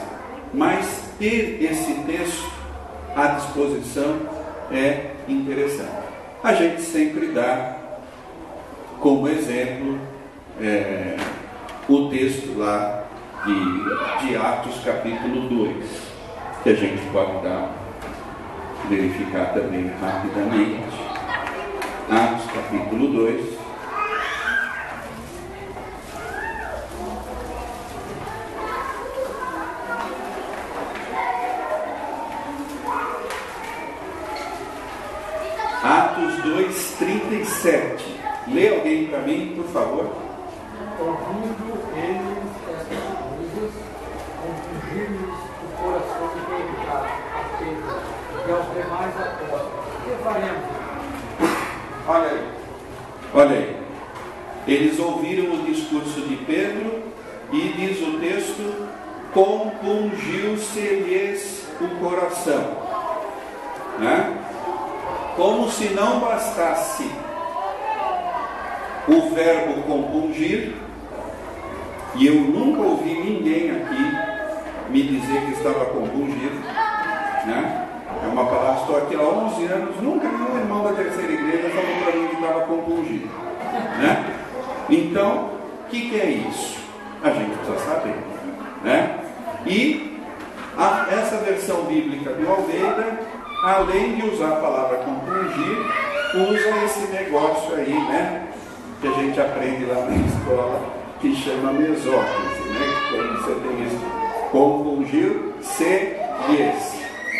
Speaker 1: mas ter esse texto à disposição é interessante. A gente sempre dá como exemplo o texto lá de Atos capítulo 2, que a gente pode verificar também rapidamente. Atos capítulo 2. Atos 2:37. Lê alguém para mim, por favor.
Speaker 3: Ouvindo eles estas coisas, compungiram-lhes o coração e perguntaram a Pedro e aos demais apóstolos: que faremos?
Speaker 1: Olha aí. Eles ouviram o discurso de Pedro e diz o texto: compungiu-se-lhes o coração, né? Como se não bastasse o verbo compungir, e eu nunca ouvi ninguém aqui me dizer que estava compungido, né? É uma palavra, estou aqui há 11 anos, nunca nenhum irmão da terceira igreja falou para mim que estava compungido, né? Então, o que é isso? A gente precisa saber, né? E essa versão bíblica do Almeida, além de usar a palavra compungir, usa esse negócio aí, né? Que a gente aprende lá na escola, que chama mesóclise, né? Quando você tem isso, compungir-se-lhes,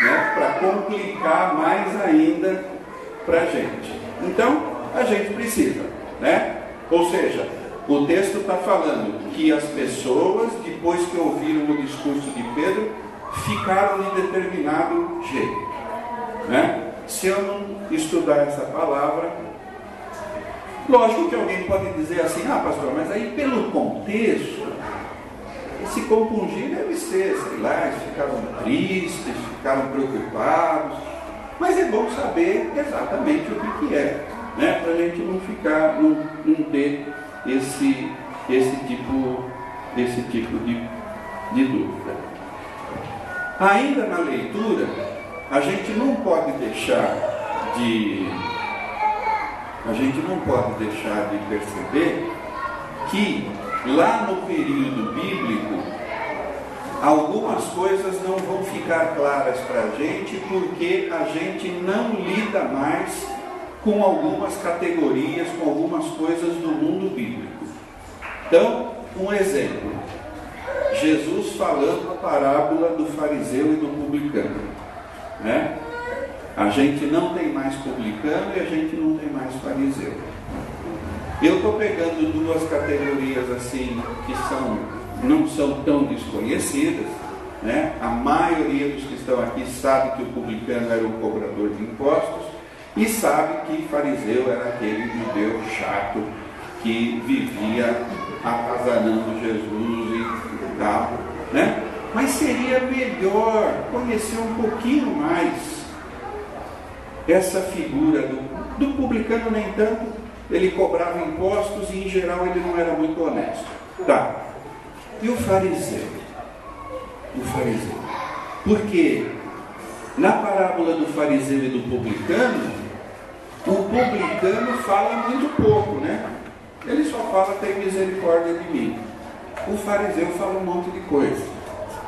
Speaker 1: né? Para complicar mais ainda para a gente. Então, a gente precisa, né? Ou seja, o texto está falando que as pessoas, depois que ouviram o discurso de Pedro, ficaram de determinado jeito, né? Se eu não estudar essa palavra, lógico que alguém pode dizer assim: ah, pastor, mas aí pelo contexto, esse compungir deve ser, sei lá, eles ficaram tristes, ficaram preocupados. Mas é bom saber exatamente o que é, né? Para a gente não ficar, não ter esse tipo de dúvida. Ainda na leitura, a gente não pode deixar de perceber que lá no período bíblico algumas coisas não vão ficar claras para a gente, porque a gente não lida mais com algumas categorias, com algumas coisas do mundo bíblico. Então, um exemplo: Jesus falando a parábola do fariseu e do publicano, né? A gente não tem mais publicano e a gente não tem mais fariseu. Eu estou pegando duas categorias assim que não são tão desconhecidas, né? A maioria dos que estão aqui sabe que o publicano era um cobrador de impostos e sabe que fariseu era aquele judeu chato que vivia atazanando Jesus e tal, né? Mas seria melhor conhecer um pouquinho mais essa figura do publicano. Nem tanto, ele cobrava impostos e em geral ele não era muito honesto. Tá. E o fariseu? O fariseu. Porque na parábola do fariseu e do publicano, o publicano fala muito pouco, né? Ele só fala: tem misericórdia de mim. O fariseu fala um monte de coisa.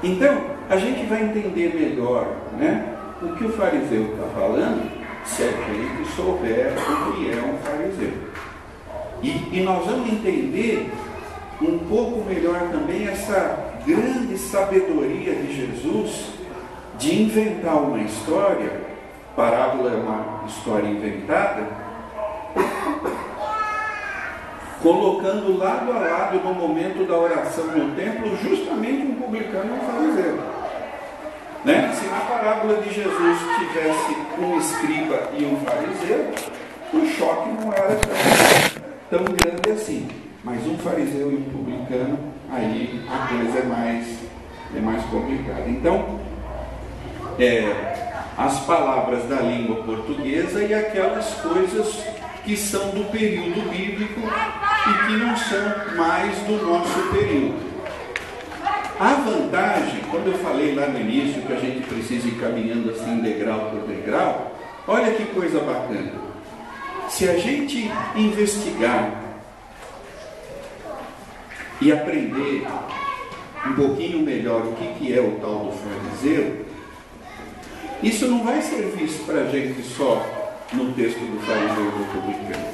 Speaker 1: Então, a gente vai entender melhor, né, o que o fariseu está falando, se a gente souber o que é um fariseu. E nós vamos entender um pouco melhor também essa grande sabedoria de Jesus de inventar uma história. Parábola é uma história inventada, colocando lado a lado no momento da oração no templo justamente um publicano e um fariseu, né? Se na parábola de Jesus tivesse um escriba e um fariseu, o choque não era tão grande assim. Mas um fariseu e um publicano, aí a coisa é mais complicada. Então, as palavras da língua portuguesa e aquelas coisas que são do período bíblico e que não são mais do nosso período. A vantagem, quando eu falei lá no início que a gente precisa ir caminhando assim degrau por degrau, olha que coisa bacana. Se a gente investigar e aprender um pouquinho melhor o que é o tal do fariseu, isso não vai ser visto para a gente só no texto do fariseu e do publicano.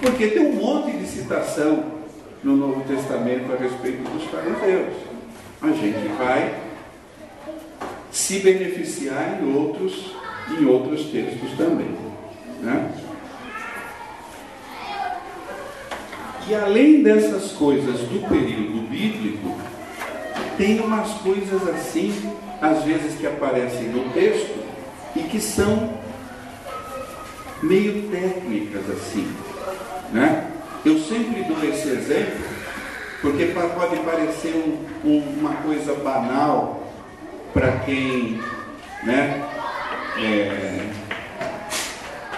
Speaker 1: Porque tem um monte de citação no Novo Testamento a respeito dos fariseus. A gente vai se beneficiar em outros textos também, né? E além dessas coisas do período bíblico, tem umas coisas assim, às vezes que aparecem no texto e que são meio técnicas assim, né? Eu sempre dou esse exemplo porque pode parecer uma coisa banal para quem, né,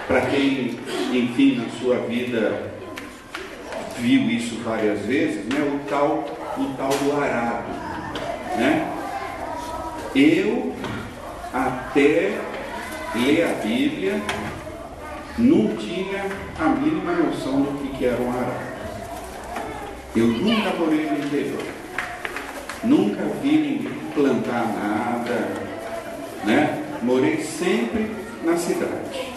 Speaker 1: para quem, enfim, na sua vida viu isso várias vezes, né? O tal do arado, né? Eu, até ler a Bíblia, não tinha a mínima noção do que era um arado. Eu nunca morei no interior, nunca vi ninguém plantar nada, né? Morei sempre na cidade.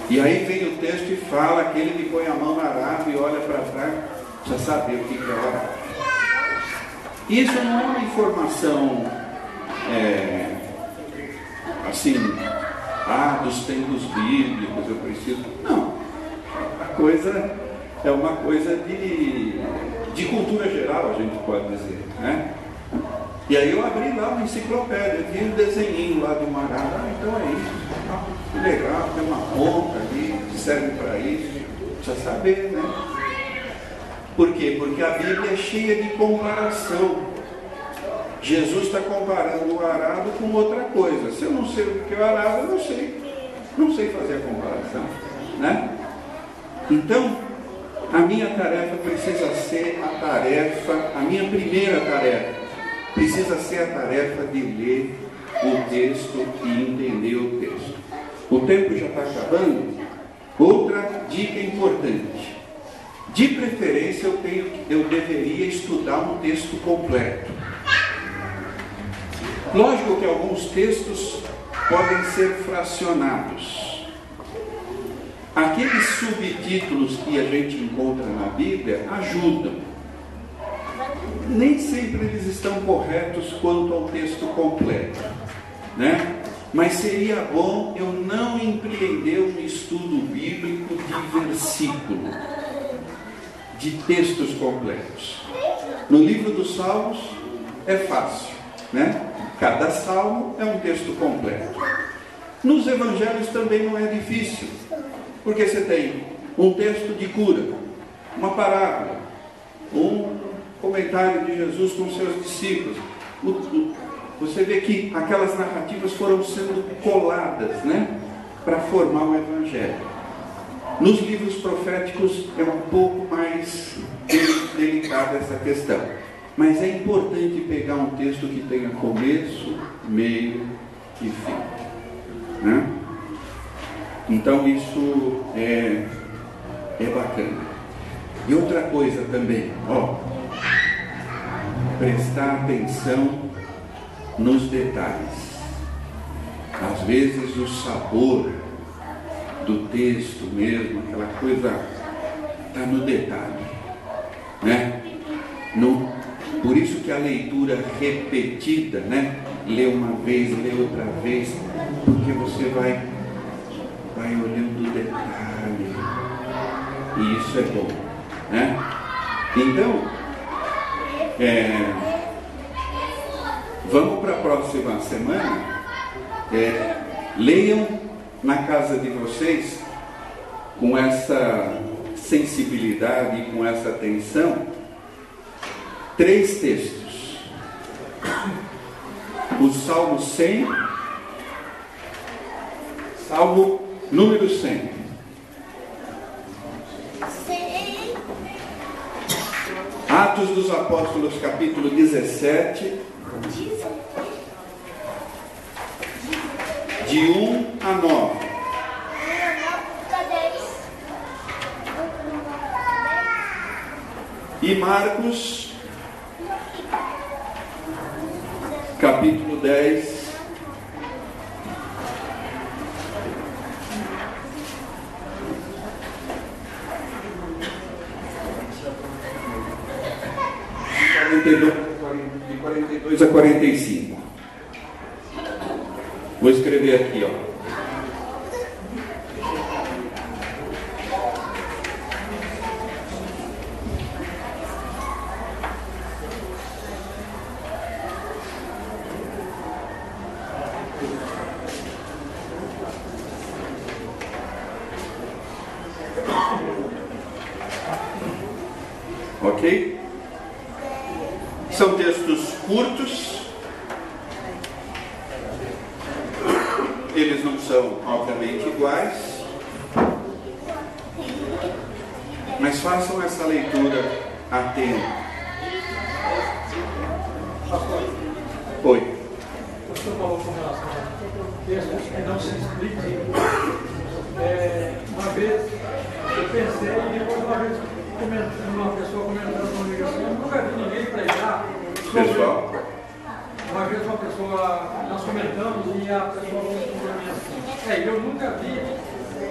Speaker 1: E aí vem o texto e fala: aquele que põe a mão no arado e olha para trás, precisa saber o que é o arado. Isso não é uma informação assim, dos tempos bíblicos, eu preciso. Não. A coisa é uma coisa de cultura geral, a gente pode dizer, né? E aí eu abri lá uma enciclopédia, vi um desenhinho lá do arado. Então é isso. Que legal, tem uma ponta ali que serve para isso. Precisa saber, né? Por quê? Porque a Bíblia é cheia de comparação. Jesus está comparando o arado com outra coisa. Se eu não sei o que é o arado, eu não sei fazer a comparação, né? Então, a minha tarefa precisa ser a minha primeira tarefa precisa ser a tarefa de ler o texto e entender o texto. O tempo já está acabando. Outra dica importante: de preferência eu deveria estudar um texto completo. Lógico que alguns textos podem ser fracionados. Aqueles subtítulos que a gente encontra na Bíblia ajudam. Nem sempre eles estão corretos quanto ao texto completo, né? Mas seria bom eu não empreender um estudo bíblico de versículo, de textos completos. No livro dos Salmos é fácil. né? Cada salmo é um texto completo. Nos evangelhos também não é difícil, porque você tem um texto de cura, uma parábola, um comentário de Jesus com seus discípulos. Você vê que aquelas narrativas foram sendo coladas, né, para formar o evangelho. Nos livros proféticos é um pouco mais delicada essa questão, mas é importante pegar um texto que tenha começo, meio e fim, né? Então isso é bacana. E outra coisa também, prestar atenção nos detalhes. Às vezes o sabor do texto mesmo, aquela coisa está no detalhe, né? Por isso que a leitura repetida, né? Lê uma vez, lê outra vez, porque você vai olhando o detalhe, e isso é bom, né? Então, vamos para a próxima semana. Leiam na casa de vocês com essa sensibilidade e com essa atenção 3 textos: o Salmo 100, Salmo número 100, Atos dos Apóstolos, capítulo 17, de 1 a 9. E Marcos, capítulo 10, de 42 a 45. Vou escrever aqui, ok? São textos curtos, eles não são obviamente iguais, mas façam essa leitura atenta. Oi.
Speaker 3: O senhor falou com relação a textos que não se explicam. Uma vez eu pensei, e depois uma vez uma pessoa comentando comigo assim, eu nunca vi ninguém pregar sobre...
Speaker 1: Pessoal?
Speaker 3: Uma vez uma pessoa, nós comentamos e a pessoa falou para mim assim, eu nunca vi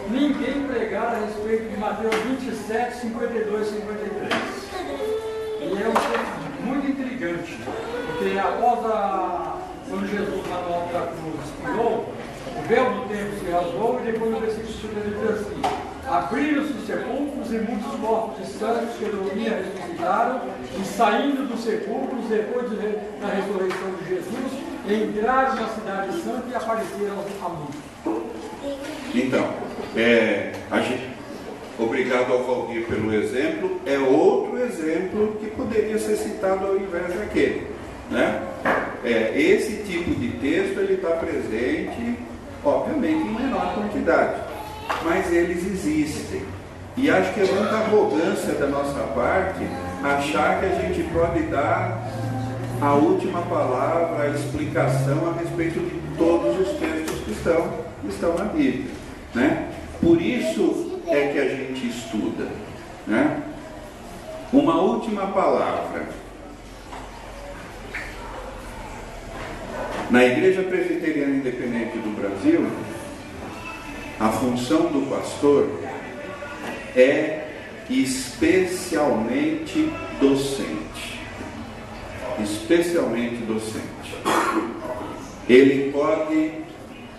Speaker 3: ninguém pregar a respeito de Mateus 27, 52 e 53. E é um texto muito intrigante, porque após quando Jesus lá no alto da cruz expirou, o véu do templo se rasgou e depois no versículo 50 diz assim: abriram-se os sepulcros e muitos corpos de santos que dormiam ressuscitaram, e saindo dos sepulcros, depois da ressurreição de Jesus, entraram na cidade santa e apareceram a muitos.
Speaker 1: Então, obrigado ao Valdir pelo exemplo. É outro exemplo que poderia ser citado ao invés daquele, né? Esse tipo de texto ele está presente, obviamente, em menor quantidade, mas eles existem. E acho que é muita arrogância da nossa parte achar que a gente pode dar a última palavra, a explicação a respeito de todos os textos que estão na Bíblia, né? Por isso é que a gente estuda, né? Uma última palavra. Na Igreja Presbiteriana Independente do Brasil, a função do pastor é especialmente docente. Especialmente docente. Ele pode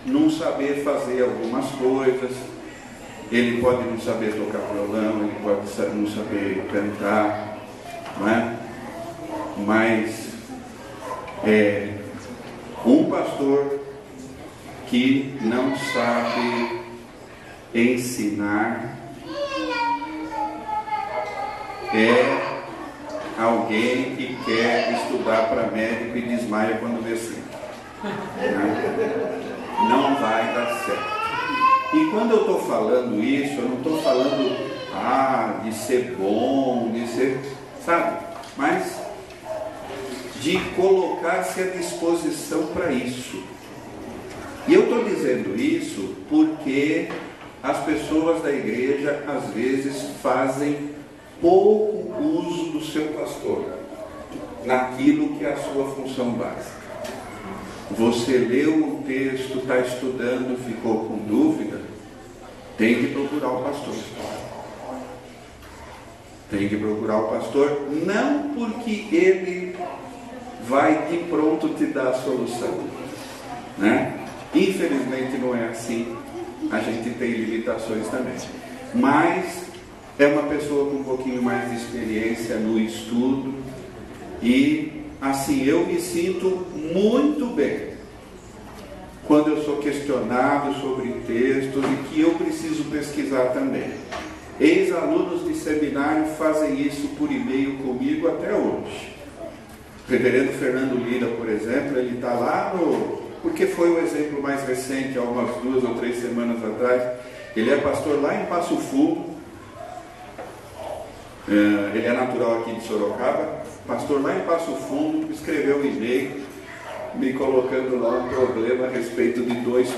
Speaker 1: não saber fazer algumas coisas, ele pode não saber tocar violão, ele pode não saber cantar, não é? Mas Um pastor que não sabe ensinar é alguém que quer estudar para médico e desmaia quando vê sangue. Não vai dar certo. E quando eu estou falando isso, eu não estou falando de ser bom, de ser, sabe? Mas de colocar-se à disposição para isso. E eu estou dizendo isso porque as pessoas da igreja às vezes fazem pouco uso do seu pastor naquilo que é a sua função básica. Você leu um texto, está estudando, ficou com dúvida, tem que procurar o pastor. Tem que procurar o pastor, não porque ele vai de pronto te dar a solução, né? Infelizmente não é assim, a gente tem limitações também, mas é uma pessoa com um pouquinho mais de experiência no estudo e assim eu me sinto muito bem quando eu sou questionado sobre textos e que eu preciso pesquisar também. Ex-alunos de seminário fazem isso por e-mail comigo até hoje. O reverendo Fernando Lira, por exemplo, ele está lá porque foi o exemplo mais recente, há umas 2 ou 3 semanas atrás. Ele é pastor lá em Passo Fundo. Ele é natural aqui de Sorocaba. Pastor lá em Passo Fundo, escreveu um e-mail me colocando lá um problema a respeito de 2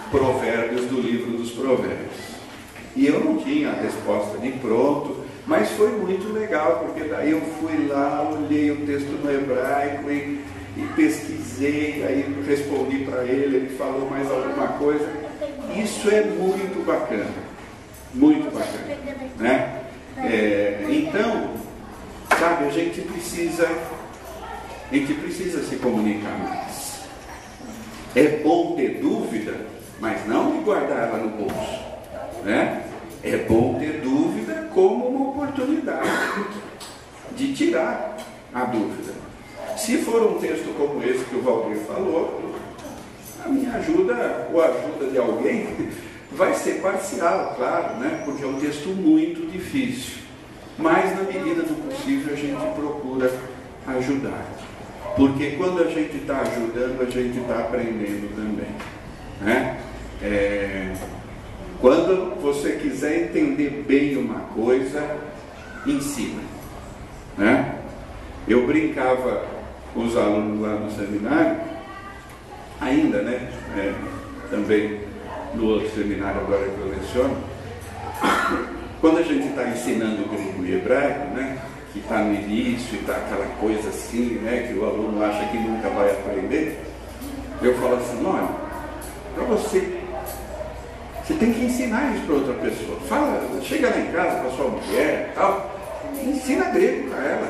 Speaker 1: provérbios do livro dos provérbios. E eu não tinha a resposta de pronto, mas foi muito legal, porque daí eu fui lá, olhei o texto no hebraico e pesquisei, aí respondi para ele falou mais alguma coisa. Isso é muito bacana, né? Então, sabe, a gente precisa se comunicar mais. É bom ter dúvida, mas não de guardar ela no bolso, né? É bom ter dúvida como uma oportunidade de tirar a dúvida. Se for um texto como esse que o Valdir falou, a minha ajuda ou a ajuda de alguém vai ser parcial, claro, né? Porque é um texto muito difícil. Mas na medida do possível a gente procura ajudar. Porque quando a gente está ajudando, a gente está aprendendo também, né? Quando você quiser entender bem uma coisa, ensina, né? Eu brincava com os alunos lá no seminário, ainda, né? Também no outro seminário agora que eu leciono, quando a gente está ensinando grego e hebraico, né? Que está no início e está aquela coisa assim, né? Que o aluno acha que nunca vai aprender, eu falo assim, olha, para você tem que ensinar isso para outra pessoa. Chega lá em casa com a sua mulher, tal, ensina grego para ela.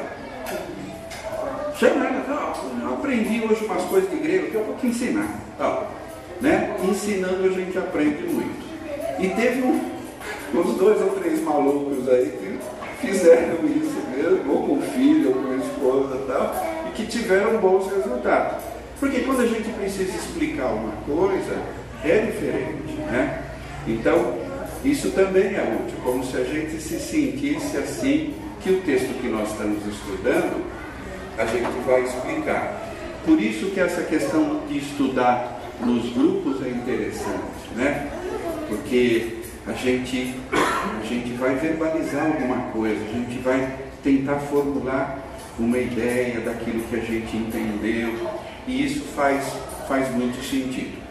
Speaker 1: Chama ela, eu aprendi hoje umas coisas de grego que eu vou te ensinar, tal, né? Ensinando a gente aprende muito. E teve uns 2 ou 3 malucos aí que fizeram isso mesmo, ou com filho, ou com esposa, tal, e que tiveram bons resultados. Porque quando a gente precisa explicar uma coisa, é diferente, né? Então, isso também é útil, como se a gente se sentisse assim, que o texto que nós estamos estudando, a gente vai explicar. Por isso que essa questão de estudar nos grupos é interessante, né? Porque a gente vai verbalizar alguma coisa, a gente vai tentar formular uma ideia daquilo que a gente entendeu, e isso faz muito sentido.